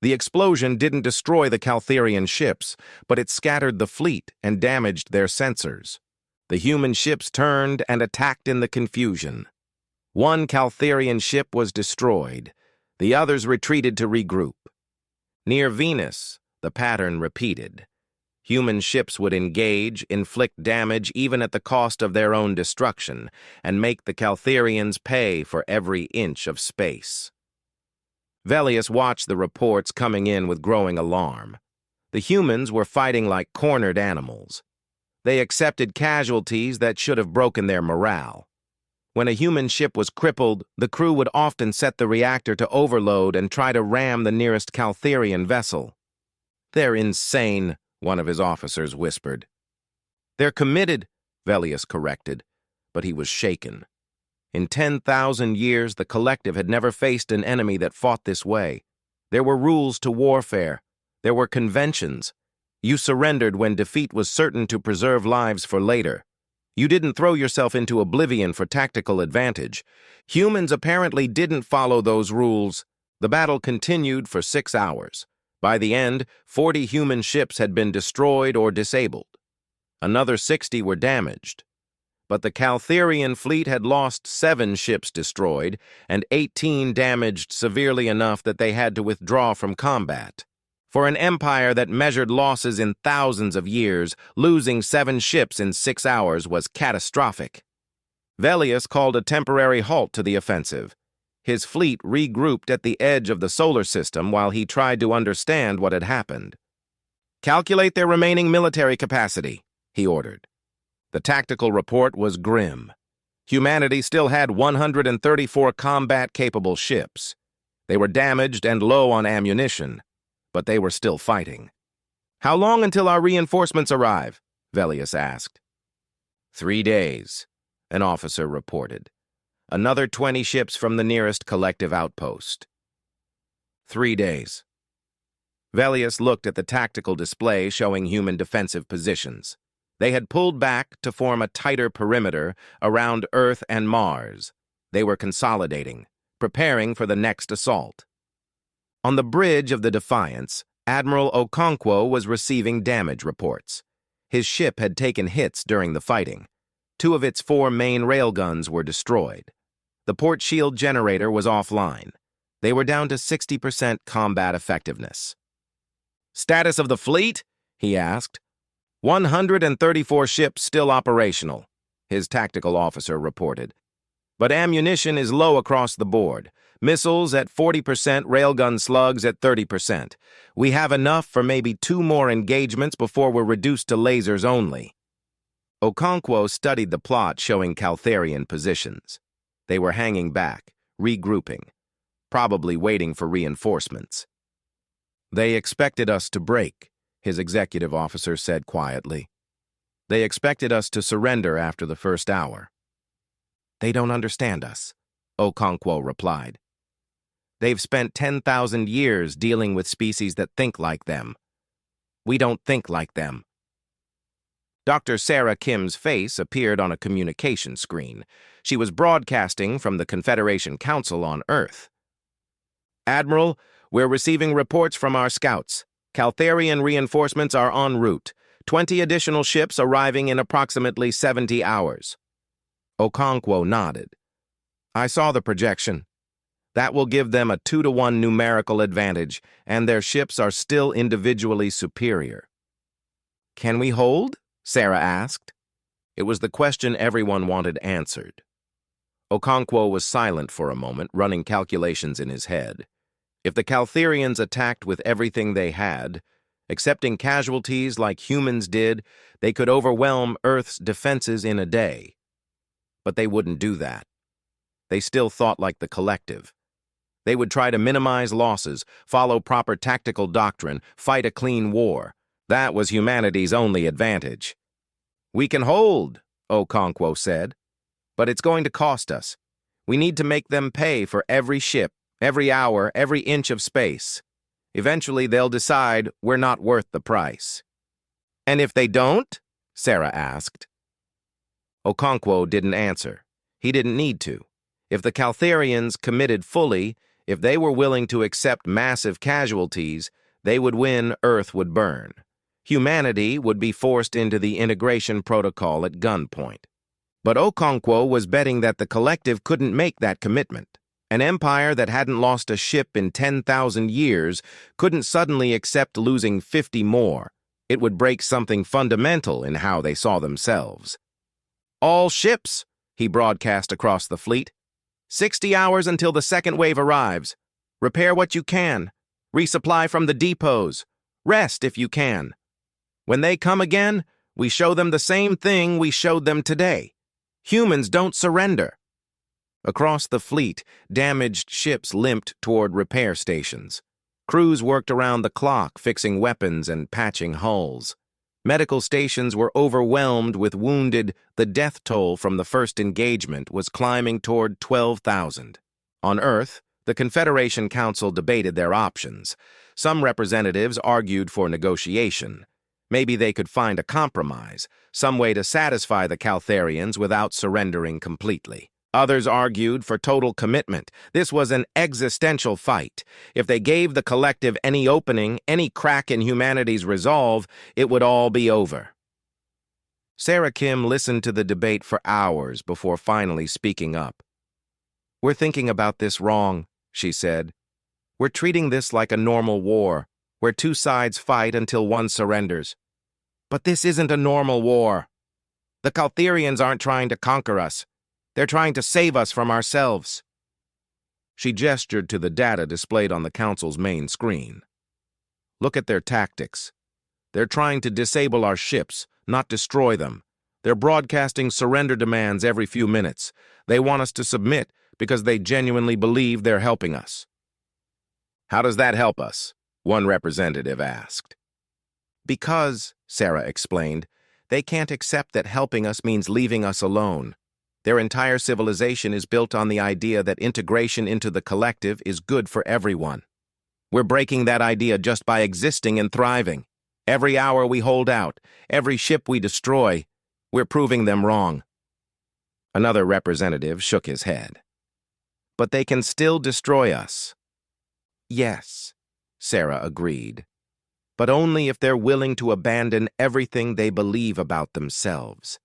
The explosion didn't destroy the Caltherian ships, but it scattered the fleet and damaged their sensors. The human ships turned and attacked in the confusion. 1 Caltherian ship was destroyed. The others retreated to regroup. Near Venus, the pattern repeated. Human ships would engage, inflict damage even at the cost of their own destruction, and make the Caltherians pay for every inch of space. Velius watched the reports coming in with growing alarm. The humans were fighting like cornered animals. They accepted casualties that should have broken their morale. When a human ship was crippled, the crew would often set the reactor to overload and try to ram the nearest Caltherian vessel. "They're insane," one of his officers whispered. "They're committed," Velius corrected, but he was shaken. In 10,000 years, the collective had never faced an enemy that fought this way. There were rules to warfare. There were conventions. You surrendered when defeat was certain to preserve lives for later. You didn't throw yourself into oblivion for tactical advantage. Humans apparently didn't follow those rules. The battle continued for 6 hours. By the end, 40 human ships had been destroyed or disabled. Another 60 were damaged. But the Caltherian fleet had lost 7 ships destroyed and 18 damaged severely enough that they had to withdraw from combat. For an empire that measured losses in thousands of years, losing 7 ships in 6 hours was catastrophic. Velius called a temporary halt to the offensive. His fleet regrouped at the edge of the solar system while he tried to understand what had happened. "Calculate their remaining military capacity," he ordered. The tactical report was grim. Humanity still had 134 combat-capable ships. They were damaged and low on ammunition, but they were still fighting. "How long until our reinforcements arrive?" Velius asked. 3 days, an officer reported. Another 20 ships from the nearest collective outpost. 3 days. Velius looked at the tactical display showing human defensive positions. They had pulled back to form a tighter perimeter around Earth and Mars. They were consolidating, preparing for the next assault. On the bridge of the Defiance, Admiral Okonkwo was receiving damage reports. His ship had taken hits during the fighting. 2 of its 4 main railguns were destroyed. The port shield generator was offline. They were down to 60% combat effectiveness. "Status of the fleet?" he asked. 134 ships still operational," his tactical officer reported. "But ammunition is low across the board. Missiles at 40%, railgun slugs at 30%. We have enough for maybe 2 more engagements before we're reduced to lasers only." Okonkwo studied the plot showing Caltharian positions. They were hanging back, regrouping, probably waiting for reinforcements. "They expected us to break," his executive officer said quietly. "They expected us to surrender after the first hour." "They don't understand us," Okonkwo replied. "They've spent 10,000 years dealing with species that think like them. We don't think like them." Dr. Sarah Kim's face appeared on a communication screen. She was broadcasting from the Confederation Council on Earth. "Admiral, we're receiving reports from our scouts. Caltharian reinforcements are en route. 20 additional ships arriving in approximately 70 hours. Okonkwo nodded. "I saw the projection. That will give them a 2-to-1 numerical advantage, and their ships are still individually superior." "Can we hold?" Sarah asked. It was the question everyone wanted answered. Okonkwo was silent for a moment, running calculations in his head. If the Caltharians attacked with everything they had, accepting casualties like humans did, they could overwhelm Earth's defenses in a day. But they wouldn't do that. They still thought like the collective. They would try to minimize losses, follow proper tactical doctrine, fight a clean war. That was humanity's only advantage. "We can hold," Okonkwo said, "but it's going to cost us. We need to make them pay for every ship, every hour, every inch of space. Eventually, they'll decide we're not worth the price." "And if they don't?" Sarah asked. Okonkwo didn't answer. He didn't need to. If the Caltharians committed fully, if they were willing to accept massive casualties, they would win, Earth would burn. Humanity would be forced into the integration protocol at gunpoint. But Okonkwo was betting that the collective couldn't make that commitment. An empire that hadn't lost a ship in 10,000 years couldn't suddenly accept losing 50 more. It would break something fundamental in how they saw themselves. "All ships," he broadcast across the fleet. 60 hours until the second wave arrives. Repair what you can. Resupply from the depots. Rest if you can. When they come again, we show them the same thing we showed them today. Humans don't surrender." Across the fleet, damaged ships limped toward repair stations. Crews worked around the clock, fixing weapons and patching hulls. Medical stations were overwhelmed with wounded. The death toll from the first engagement was climbing toward 12,000. On Earth, the Confederation Council debated their options. Some representatives argued for negotiation. Maybe they could find a compromise, some way to satisfy the Caltharians without surrendering completely. Others argued for total commitment. This was an existential fight. If they gave the collective any opening, any crack in humanity's resolve, it would all be over. Sarah Kim listened to the debate for hours before finally speaking up. "We're thinking about this wrong," she said. "We're treating this like a normal war, where two sides fight until one surrenders. But this isn't a normal war. The Caltharians aren't trying to conquer us. They're trying to save us from ourselves." She gestured to the data displayed on the Council's main screen. "Look at their tactics. They're trying to disable our ships, not destroy them. They're broadcasting surrender demands every few minutes. They want us to submit because they genuinely believe they're helping us." "How does that help us?" one representative asked. "Because," Sarah explained, "they can't accept that helping us means leaving us alone. Their entire civilization is built on the idea that integration into the collective is good for everyone. We're breaking that idea just by existing and thriving. Every hour we hold out, every ship we destroy, we're proving them wrong." Another representative shook his head. "But they can still destroy us." "Yes," Sarah agreed, "but only if they're willing to abandon everything they believe about themselves.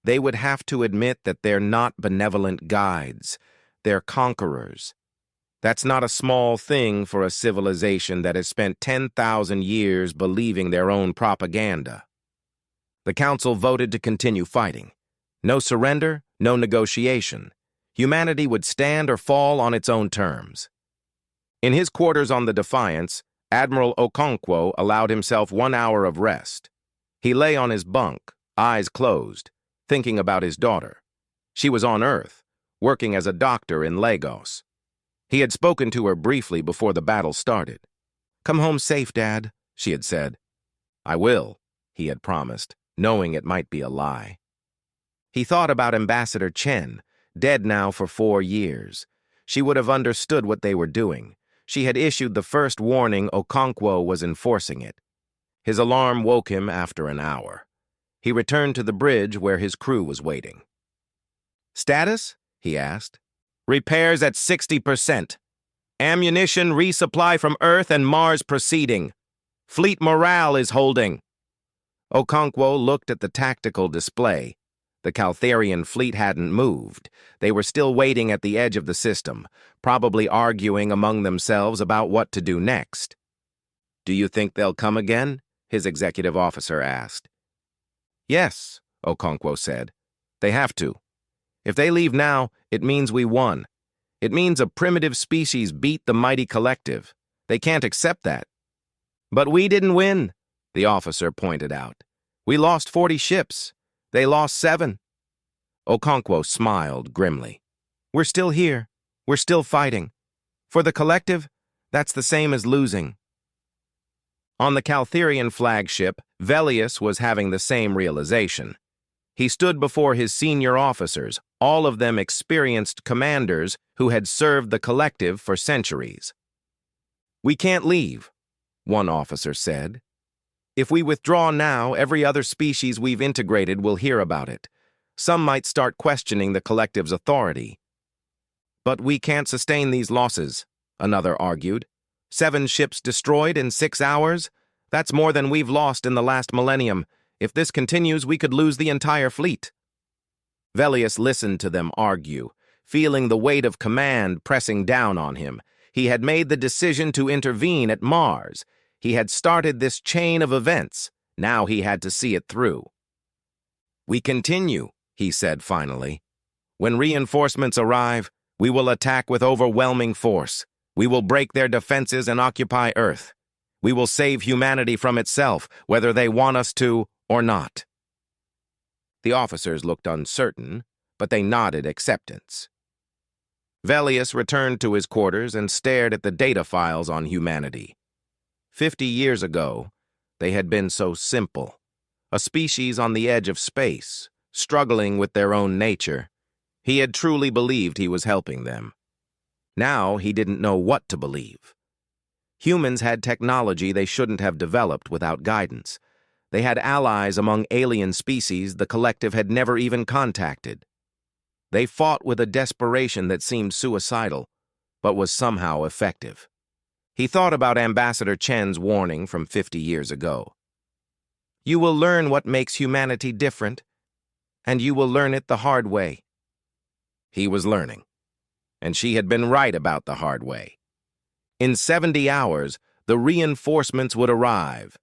They would have to admit that they're not benevolent guides, they're conquerors. That's not a small thing for a civilization that has spent 10,000 years believing their own propaganda." The Council voted to continue fighting. No surrender, no negotiation. Humanity would stand or fall on its own terms. In his quarters on the Defiance, Admiral Okonkwo allowed himself 1 hour of rest. He lay on his bunk, eyes closed, thinking about his daughter. She was on Earth, working as a doctor in Lagos. He had spoken to her briefly before the battle started. "Come home safe, Dad," she had said. "I will," he had promised, knowing it might be a lie. He thought about Ambassador Chen, dead now for 4 years. She would have understood what they were doing. She had issued the first warning. Okonkwo was enforcing it. His alarm woke him after an hour. He returned to the bridge where his crew was waiting. "Status?" he asked. "Repairs at 60%. Ammunition resupply from Earth and Mars proceeding. Fleet morale is holding." Okonkwo looked at the tactical display. The Caltharian fleet hadn't moved. They were still waiting at the edge of the system, probably arguing among themselves about what to do next. "Do you think they'll come again?" his executive officer asked. "Yes," Okonkwo said. "They have to. If they leave now, it means we won. It means a primitive species beat the mighty collective. They can't accept that." "But we didn't win," the officer pointed out. "We lost 40 ships. They lost 7. Okonkwo smiled grimly. "We're still here. We're still fighting. For the collective, that's the same as losing." On the Caltharian flagship, Velius was having the same realization. He stood before his senior officers, all of them experienced commanders who had served the collective for centuries. "We can't leave," one officer said. "If we withdraw now, every other species we've integrated will hear about it. Some might start questioning the collective's authority." "But we can't sustain these losses," another argued. 7 ships destroyed in 6 hours? That's more than we've lost in the last millennium. If this continues, we could lose the entire fleet." Velius listened to them argue, feeling the weight of command pressing down on him. He had made the decision to intervene at Mars. He had started this chain of events. Now he had to see it through. "We continue," he said finally. "When reinforcements arrive, we will attack with overwhelming force. We will break their defenses and occupy Earth. We will save humanity from itself, whether they want us to or not." The officers looked uncertain, but they nodded acceptance. Velius returned to his quarters and stared at the data files on humanity. 50 years ago, they had been so simple. A species on the edge of space, struggling with their own nature. He had truly believed he was helping them. Now he didn't know what to believe. Humans had technology they shouldn't have developed without guidance. They had allies among alien species the collective had never even contacted. They fought with a desperation that seemed suicidal, but was somehow effective. He thought about Ambassador Chen's warning from 50 years ago. "You will learn what makes humanity different, and you will learn it the hard way." He was learning, and she had been right about the hard way. In 70 hours, the reinforcements would arrive.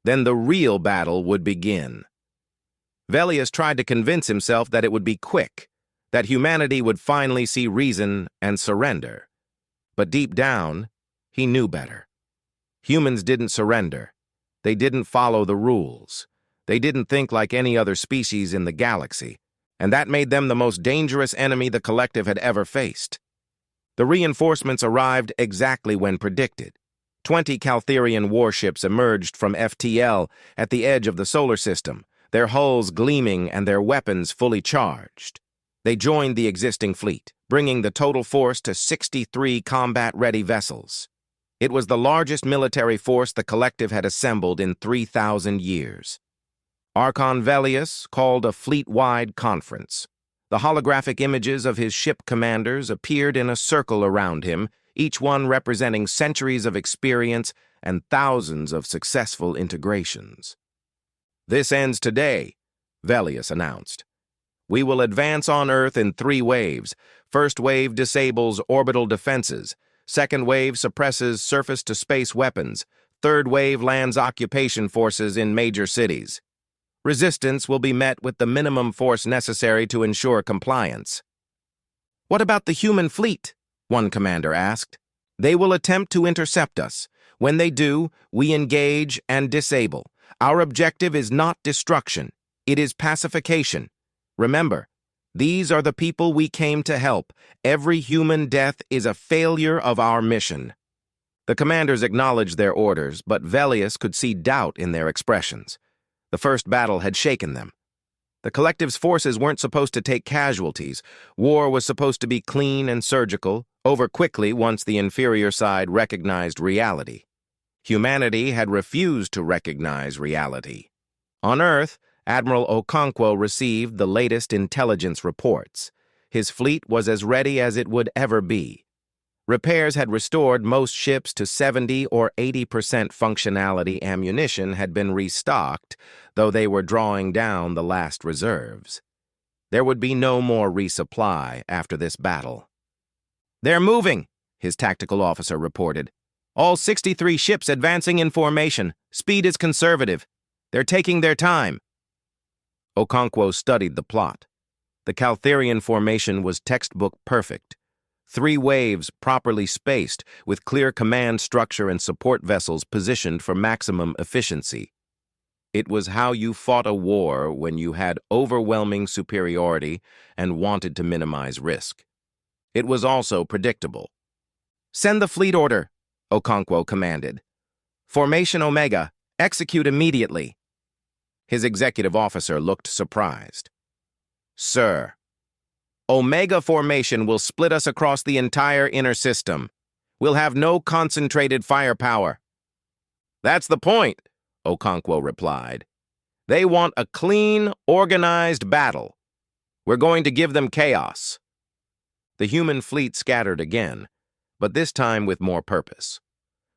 Then the real battle would begin. Velius tried to convince himself that it would be quick, that humanity would finally see reason and surrender. But deep down, he knew better. Humans didn't surrender. They didn't follow the rules. They didn't think like any other species in the galaxy, and that made them the most dangerous enemy the collective had ever faced. The reinforcements arrived exactly when predicted. 20 Caltharian warships emerged from FTL at the edge of the solar system, their hulls gleaming and their weapons fully charged. They joined the existing fleet, bringing the total force to 63 combat-ready vessels. It was the largest military force the collective had assembled in 3,000 years. Archon Velius called a fleet-wide conference. The holographic images of his ship commanders appeared in a circle around him, each one representing centuries of experience and thousands of successful integrations. "This ends today," Velius announced. "We will advance on Earth in 3 waves. First wave disables orbital defenses. Second wave suppresses surface-to-space weapons. Third wave lands occupation forces in major cities. Resistance will be met with the minimum force necessary to ensure compliance." "What about the human fleet?" one commander asked. "They will attempt to intercept us. When they do, we engage and disable. Our objective is not destruction. It is pacification. Remember, these are the people we came to help. Every human death is a failure of our mission." The commanders acknowledged their orders, but Velius could see doubt in their expressions. The first battle had shaken them. The collective's forces weren't supposed to take casualties. War was supposed to be clean and surgical, over quickly once the inferior side recognized reality. Humanity had refused to recognize reality. On Earth, Admiral Okonkwo received the latest intelligence reports. His fleet was as ready as it would ever be. Repairs had restored most ships to 70 or 80% functionality. Ammunition had been restocked, though they were drawing down the last reserves. There would be no more resupply after this battle. "They're moving," his tactical officer reported. "All 63 ships advancing in formation. Speed is conservative. They're taking their time." Okonkwo studied the plot. The Caltherian formation was textbook perfect. 3 waves properly spaced, with clear command structure and support vessels positioned for maximum efficiency. It was how you fought a war when you had overwhelming superiority and wanted to minimize risk. It was also predictable. "Send the fleet order," Okonkwo commanded. "Formation Omega, execute immediately." His executive officer looked surprised. "Sir, Omega formation will split us across the entire inner system. We'll have no concentrated firepower." "That's the point," Okonkwo replied. "They want a clean, organized battle. We're going to give them chaos." The human fleet scattered again, but this time with more purpose.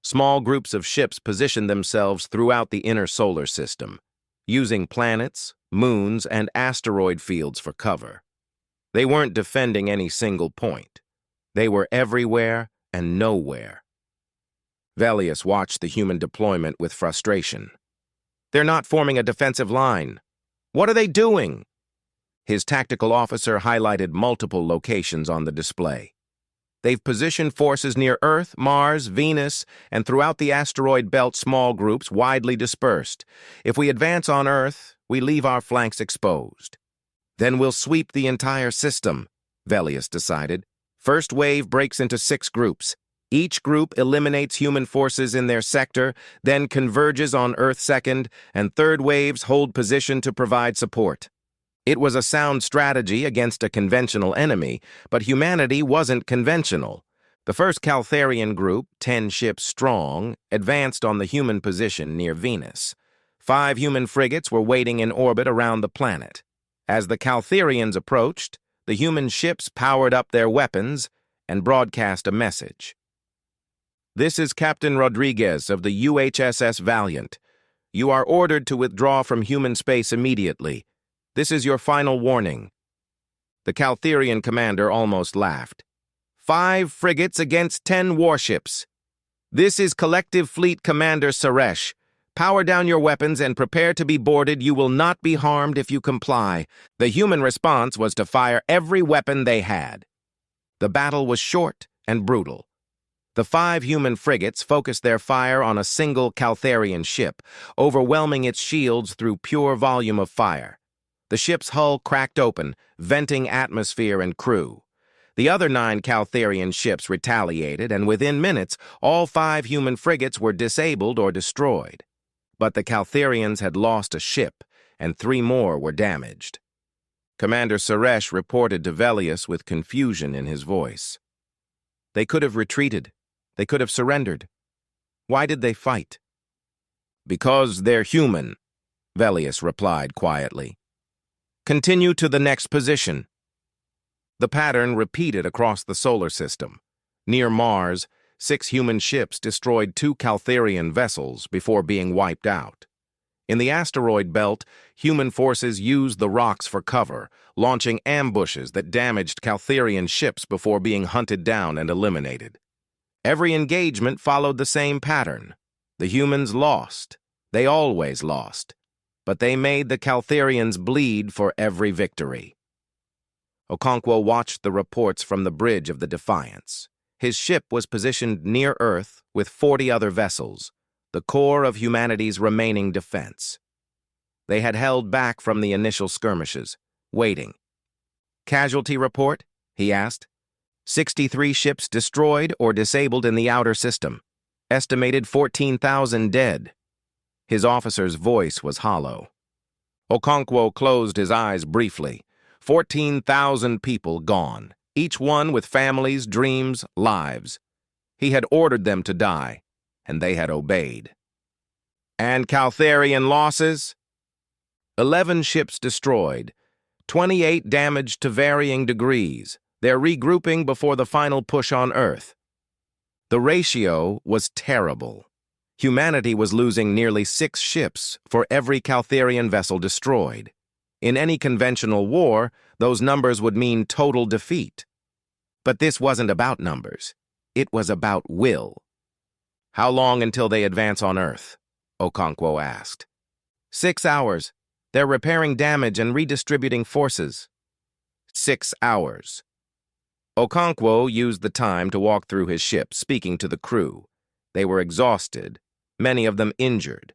Small groups of ships positioned themselves throughout the inner solar system, using planets, moons, and asteroid fields for cover. They weren't defending any single point. They were everywhere and nowhere. Velius watched the human deployment with frustration. "They're not forming a defensive line. What are they doing?" His tactical officer highlighted multiple locations on the display. "They've positioned forces near Earth, Mars, Venus, and throughout the asteroid belt, small groups widely dispersed. If we advance on Earth, we leave our flanks exposed. Then we'll sweep the entire system," Velius decided. "First wave breaks into 6 groups. Each group eliminates human forces in their sector, then converges on Earth second, and third waves hold position to provide support." It was a sound strategy against a conventional enemy, but humanity wasn't conventional. The first Caltherian group, 10 ships strong, advanced on the human position near Venus. 5 human frigates were waiting in orbit around the planet. As the Caltherians approached, the human ships powered up their weapons and broadcast a message. "This is Captain Rodriguez of the UHSS Valiant. You are ordered to withdraw from human space immediately. This is your final warning." The Caltherian commander almost laughed. 5 frigates against 10 warships. "This is Collective Fleet Commander Suresh. Power down your weapons and prepare to be boarded. You will not be harmed if you comply." The human response was to fire every weapon they had. The battle was short and brutal. The 5 human frigates focused their fire on a single Caltherian ship, overwhelming its shields through pure volume of fire. The ship's hull cracked open, venting atmosphere and crew. The other 9 Caltherian ships retaliated, and within minutes, all 5 human frigates were disabled or destroyed. But the Caltherians had lost a ship, and 3 more were damaged. Commander Suresh reported to Velius with confusion in his voice. "They could have retreated. They could have surrendered. Why did they fight?" "Because they're human," Velius replied quietly. "Continue to the next position." The pattern repeated across the solar system. Near Mars, 6 human ships destroyed 2 Caltherian vessels before being wiped out. In the asteroid belt, human forces used the rocks for cover, launching ambushes that damaged Caltherian ships before being hunted down and eliminated. Every engagement followed the same pattern. The humans lost. They always lost. But they made the Caltherians bleed for every victory. Okonkwo watched the reports from the bridge of the Defiance. His ship was positioned near Earth with 40 other vessels, the core of humanity's remaining defense. They had held back from the initial skirmishes, waiting. "Casualty report?" he asked. 63 ships destroyed or disabled in the outer system. Estimated 14,000 dead. His officer's voice was hollow. Okonkwo closed his eyes briefly. 14,000 people gone, each one with families, dreams, lives. He had ordered them to die, and they had obeyed. "And Caltharian losses?" 11 ships destroyed, 28 damaged to varying degrees. They're regrouping before the final push on Earth. The ratio was terrible. Humanity was losing nearly 6 ships for every Caltharian vessel destroyed. In any conventional war, those numbers would mean total defeat. But this wasn't about numbers. It was about will. "How long until they advance on Earth?" Okonkwo asked. 6 hours. They're repairing damage and redistributing forces." 6 hours. Okonkwo used the time to walk through his ship, speaking to the crew. They were exhausted, many of them injured.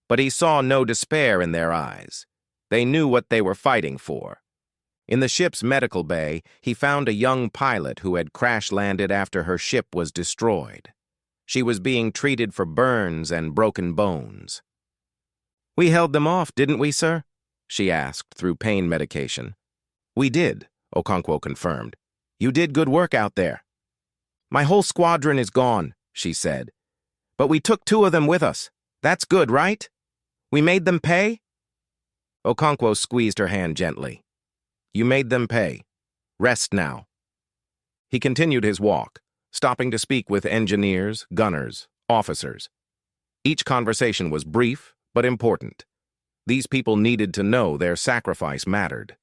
But he saw no despair in their eyes. They knew what they were fighting for. In the ship's medical bay, he found a young pilot who had crash-landed after her ship was destroyed. She was being treated for burns and broken bones. "We held them off, didn't we, sir?" she asked through pain medication. "We did," Okonkwo confirmed. "You did good work out there." "My whole squadron is gone," she said. "But we took 2 of them with us. That's good, right? We made them pay?" Okonkwo squeezed her hand gently. "You made them pay. Rest now." He continued his walk, stopping to speak with engineers, gunners, officers. Each conversation was brief, but important. These people needed to know their sacrifice mattered.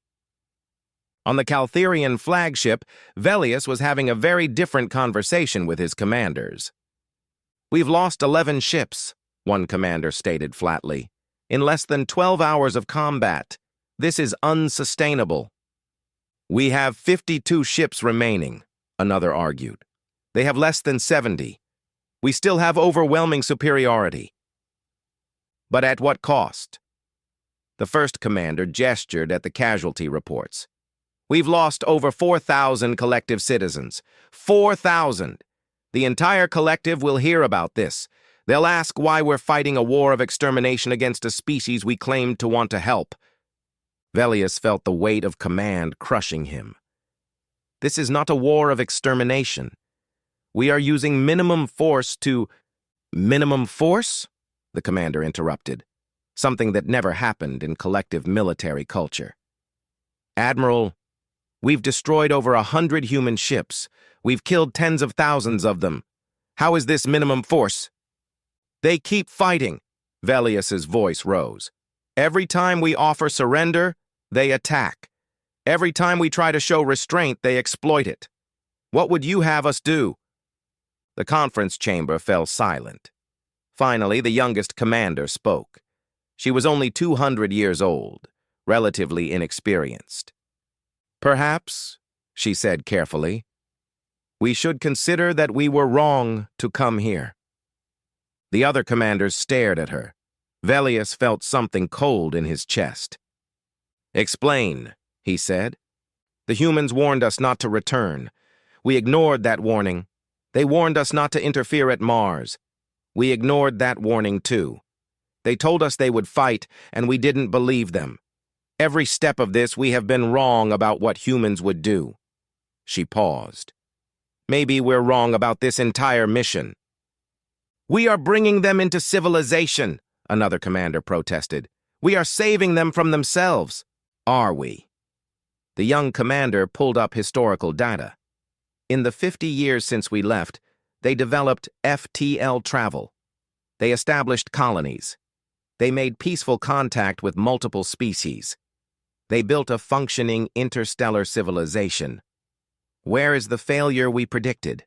On the Caltharian flagship, Velius was having a very different conversation with his commanders. "We've lost 11 ships," one commander stated flatly, "in less than 12 hours of combat. This is unsustainable." "We have 52 ships remaining," another argued. "They have less than 70. We still have overwhelming superiority." "But at what cost?" The first commander gestured at the casualty reports. "We've lost over 4,000 collective citizens. 4,000! The entire collective will hear about this. They'll ask why we're fighting a war of extermination against a species we claimed to want to help." Velius felt the weight of command crushing him. "This is not a war of extermination. We are using minimum force to—" "Minimum force?" the commander interrupted, something that never happened in collective military culture. "Admiral, we've destroyed over 100 human ships. We've killed tens of thousands of them. How is this minimum force?" "They keep fighting," Velius's voice rose. "Every time we offer surrender, they attack. Every time we try to show restraint, they exploit it. What would you have us do?" The conference chamber fell silent. Finally, the youngest commander spoke. She was only 200 years old, relatively inexperienced. "Perhaps," she said carefully, "we should consider that we were wrong to come here." The other commanders stared at her. Velius felt something cold in his chest. "Explain," he said. "The humans warned us not to return. We ignored that warning. They warned us not to interfere at Mars. We ignored that warning too. They told us they would fight, and we didn't believe them. Every step of this, we have been wrong about what humans would do." She paused. "Maybe we're wrong about this entire mission." "We are bringing them into civilization," another commander protested. "We are saving them from themselves." "Are we?" The young commander pulled up historical data. In the 50 years since we left, they developed FTL travel. They established colonies. They made peaceful contact with multiple species. They built a functioning interstellar civilization. Where is the failure we predicted?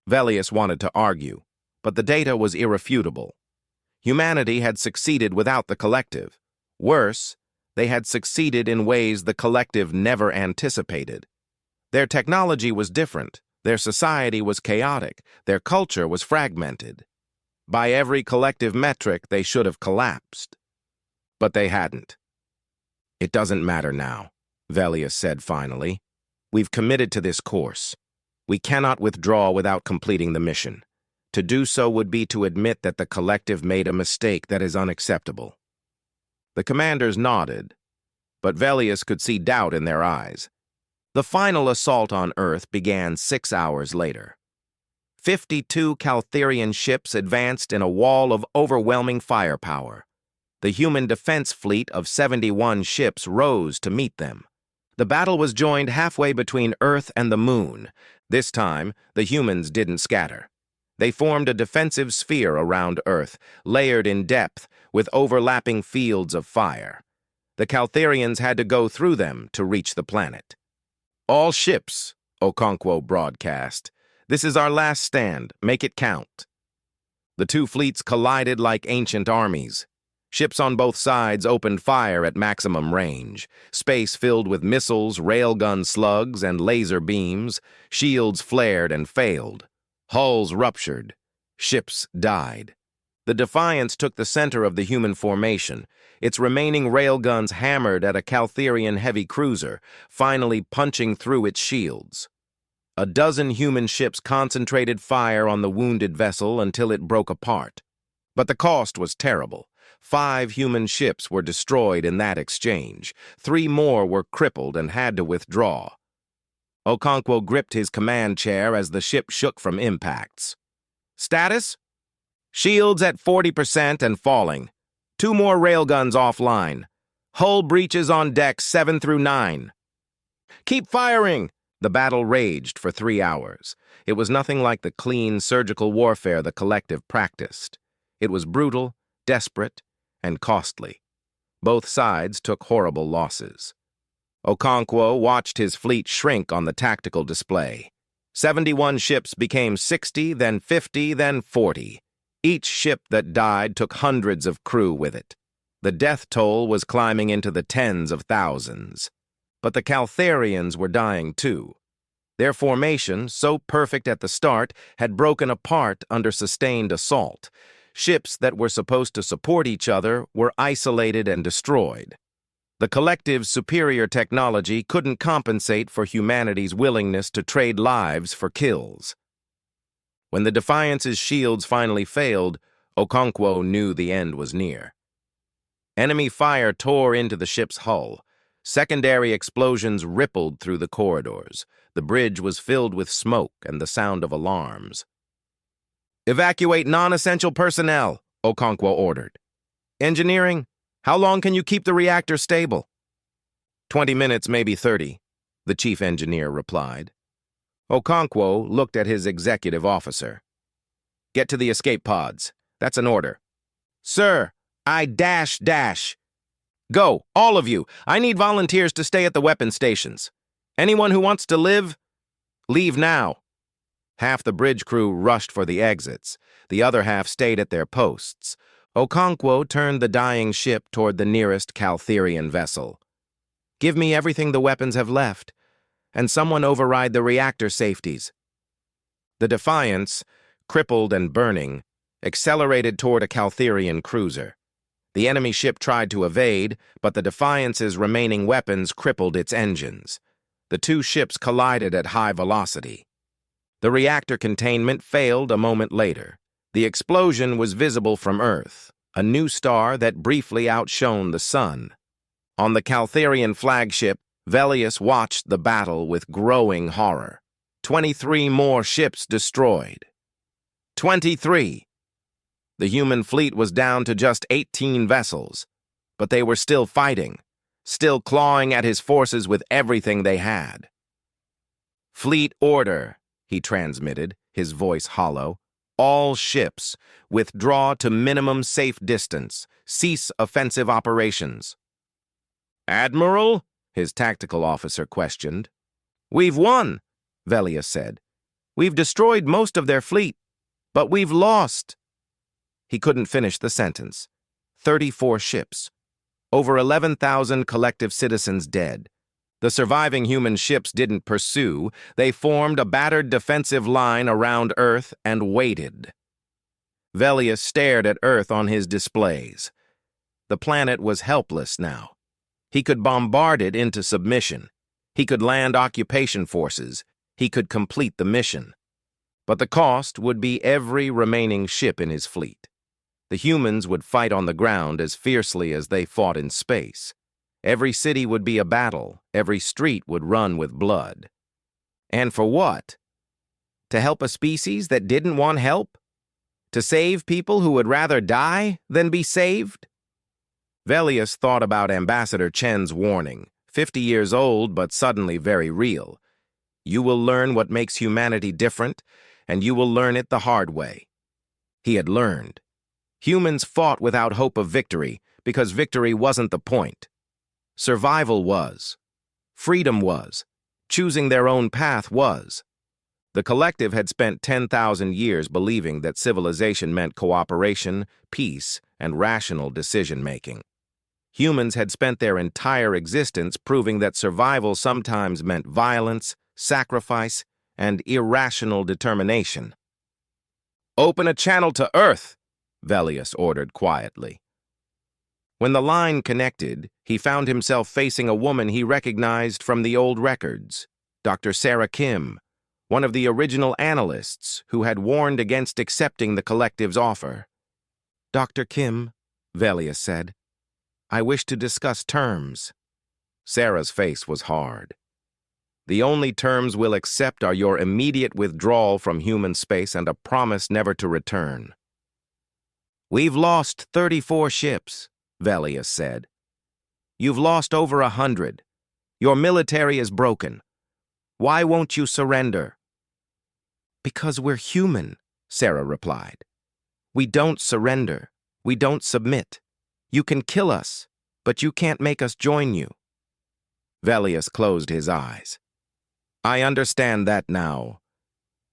Velius wanted to argue, but the data was irrefutable. Humanity had succeeded without the collective. Worse, they had succeeded in ways the collective never anticipated. Their technology was different, their society was chaotic, their culture was fragmented. By every collective metric, they should have collapsed. But they hadn't. "It doesn't matter now," Velius said finally. "We've committed to this course. We cannot withdraw without completing the mission. To do so would be to admit that the collective made a mistake that is unacceptable." The commanders nodded, but Velius could see doubt in their eyes. The final assault on Earth began 6 hours later. 52 Caltherian ships advanced in a wall of overwhelming firepower. The human defense fleet of 71 ships rose to meet them. The battle was joined halfway between Earth and the Moon. This time, the humans didn't scatter. They formed a defensive sphere around Earth, layered in depth, with overlapping fields of fire. The Caltherians had to go through them to reach the planet. "All ships," Okonkwo broadcast. "This is our last stand. Make it count." The two fleets collided like ancient armies. Ships on both sides opened fire at maximum range. Space filled with missiles, railgun slugs, and laser beams. Shields flared and failed. Hulls ruptured. Ships died. The Defiance took the center of the human formation. Its remaining railguns hammered at a Caltherian heavy cruiser, finally punching through its shields. A dozen human ships concentrated fire on the wounded vessel until it broke apart. But the cost was terrible. 5 human ships were destroyed in that exchange. 3 more were crippled and had to withdraw. Okonkwo gripped his command chair as the ship shook from impacts. "Status? Shields at 40% and falling. 2 more railguns offline. Hull breaches on deck 7 through 9. "Keep firing!" The battle raged for 3 hours. It was nothing like the clean, surgical warfare the collective practiced. It was brutal, desperate, and costly. Both sides took horrible losses. Okonkwo watched his fleet shrink on the tactical display. 71 ships became 60, then 50, then 40. Each ship that died took hundreds of crew with it. The death toll was climbing into the tens of thousands. But the Caltherians were dying too. Their formation, so perfect at the start, had broken apart under sustained assault. Ships that were supposed to support each other were isolated and destroyed. The collective's superior technology couldn't compensate for humanity's willingness to trade lives for kills. When the Defiance's shields finally failed, Okonkwo knew the end was near. Enemy fire tore into the ship's hull. Secondary explosions rippled through the corridors. The bridge was filled with smoke and the sound of alarms. "Evacuate non-essential personnel," Okonkwo ordered. "Engineering, how long can you keep the reactor stable?" 20 minutes, maybe 30, the chief engineer replied. Okonkwo looked at his executive officer. "Get to the escape pods. That's an order." "Sir, I dash. Go, all of you. I need volunteers to stay at the weapon stations. Anyone who wants to live, leave now." Half the bridge crew rushed for the exits. The other half stayed at their posts. Okonkwo turned the dying ship toward the nearest Caltherian vessel. "Give me everything the weapons have left, and someone override the reactor safeties." The Defiance, crippled and burning, accelerated toward a Caltherian cruiser. The enemy ship tried to evade, but the Defiance's remaining weapons crippled its engines. The two ships collided at high velocity. The reactor containment failed a moment later. The explosion was visible from Earth, a new star that briefly outshone the sun. On the Caltherian flagship, Velius watched the battle with growing horror. 23 more ships destroyed. 23! The human fleet was down to just 18 vessels, but they were still fighting, still clawing at his forces with everything they had. "Fleet order," he transmitted, his voice hollow. "All ships, withdraw to minimum safe distance. Cease offensive operations." "Admiral?" his tactical officer questioned. "We've won," Velius said. "We've destroyed most of their fleet, but we've lost." He couldn't finish the sentence. 34 ships. Over 11,000 collective citizens dead. The surviving human ships didn't pursue. They formed a battered defensive line around Earth and waited. Velius stared at Earth on his displays. The planet was helpless now. He could bombard it into submission. He could land occupation forces. He could complete the mission. But the cost would be every remaining ship in his fleet. The humans would fight on the ground as fiercely as they fought in space. Every city would be a battle. Every street would run with blood. And for what? To help a species that didn't want help? To save people who would rather die than be saved? Velius thought about Ambassador Chen's warning, 50 years old but suddenly very real. You will learn what makes humanity different, and you will learn it the hard way. He had learned. Humans fought without hope of victory because victory wasn't the point. Survival was. Freedom was. Choosing their own path was. The collective had spent 10,000 years believing that civilization meant cooperation, peace, and rational decision-making. Humans had spent their entire existence proving that survival sometimes meant violence, sacrifice, and irrational determination. "Open a channel to Earth," Velius ordered quietly. When the line connected, he found himself facing a woman he recognized from the old records, Dr. Sarah Kim, one of the original analysts who had warned against accepting the collective's offer. "Dr. Kim," Velius said, "I wish to discuss terms." Sarah's face was hard. "The only terms we'll accept are your immediate withdrawal from human space and a promise never to return." "We've lost 34 ships," Velius said. "You've lost over 100. Your military is broken. Why won't you surrender?" "Because we're human," Sarah replied. "We don't surrender. We don't submit. You can kill us, but you can't make us join you." Velius closed his eyes. "I understand that now.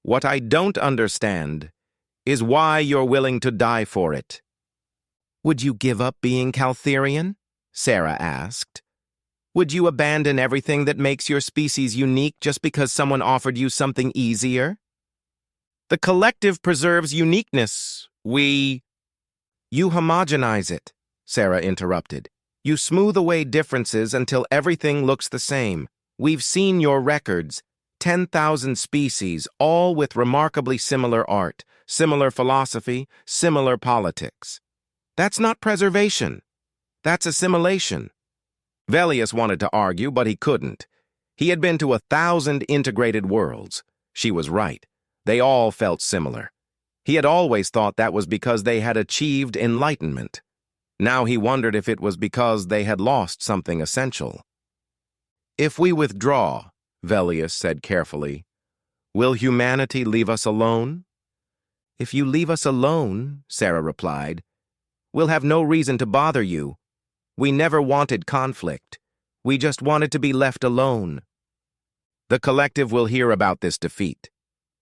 What I don't understand is why you're willing to die for it." "Would you give up being Caltherian?" Sarah asked. "Would you abandon everything that makes your species unique just because someone offered you something easier?" "The collective preserves uniqueness. You homogenize it," Sarah interrupted. "You smooth away differences until everything looks the same. We've seen your records. 10,000 species, all with remarkably similar art, similar philosophy, similar politics. That's not preservation. That's assimilation." Velius wanted to argue, but he couldn't. He had been to 1,000 integrated worlds. She was right. They all felt similar. He had always thought that was because they had achieved enlightenment. Now he wondered if it was because they had lost something essential. "If we withdraw," Velius said carefully, "will humanity leave us alone?" "If you leave us alone," Sarah replied, "we'll have no reason to bother you. We never wanted conflict. We just wanted to be left alone." The collective will hear about this defeat.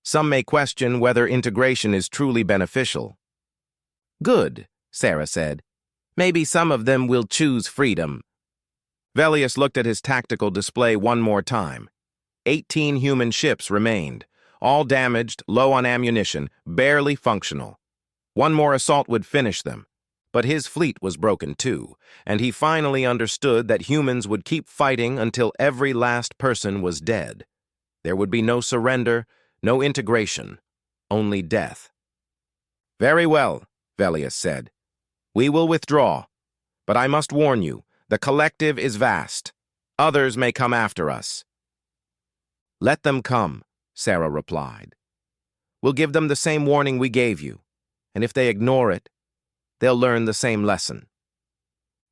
Some may question whether integration is truly beneficial. "Good," Sarah said. "Maybe some of them will choose freedom." Velius looked at his tactical display one more time. 18 human ships remained, all damaged, low on ammunition, barely functional. One more assault would finish them. But his fleet was broken too, and he finally understood that humans would keep fighting until every last person was dead. There would be no surrender, no integration, only death. "Very well," Velius said. "We will withdraw. But I must warn you, the collective is vast. Others may come after us." "Let them come," Sarah replied. "We'll give them the same warning we gave you, and if they ignore it, they'll learn the same lesson."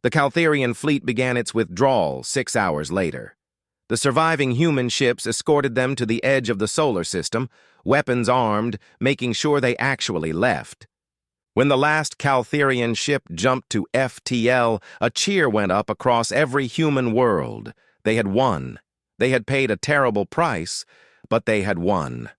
The Caltherian fleet began its withdrawal 6 hours later. The surviving human ships escorted them to the edge of the solar system, weapons armed, making sure they actually left. When the last Caltherian ship jumped to FTL, a cheer went up across every human world. They had won. They had paid a terrible price, but they had won.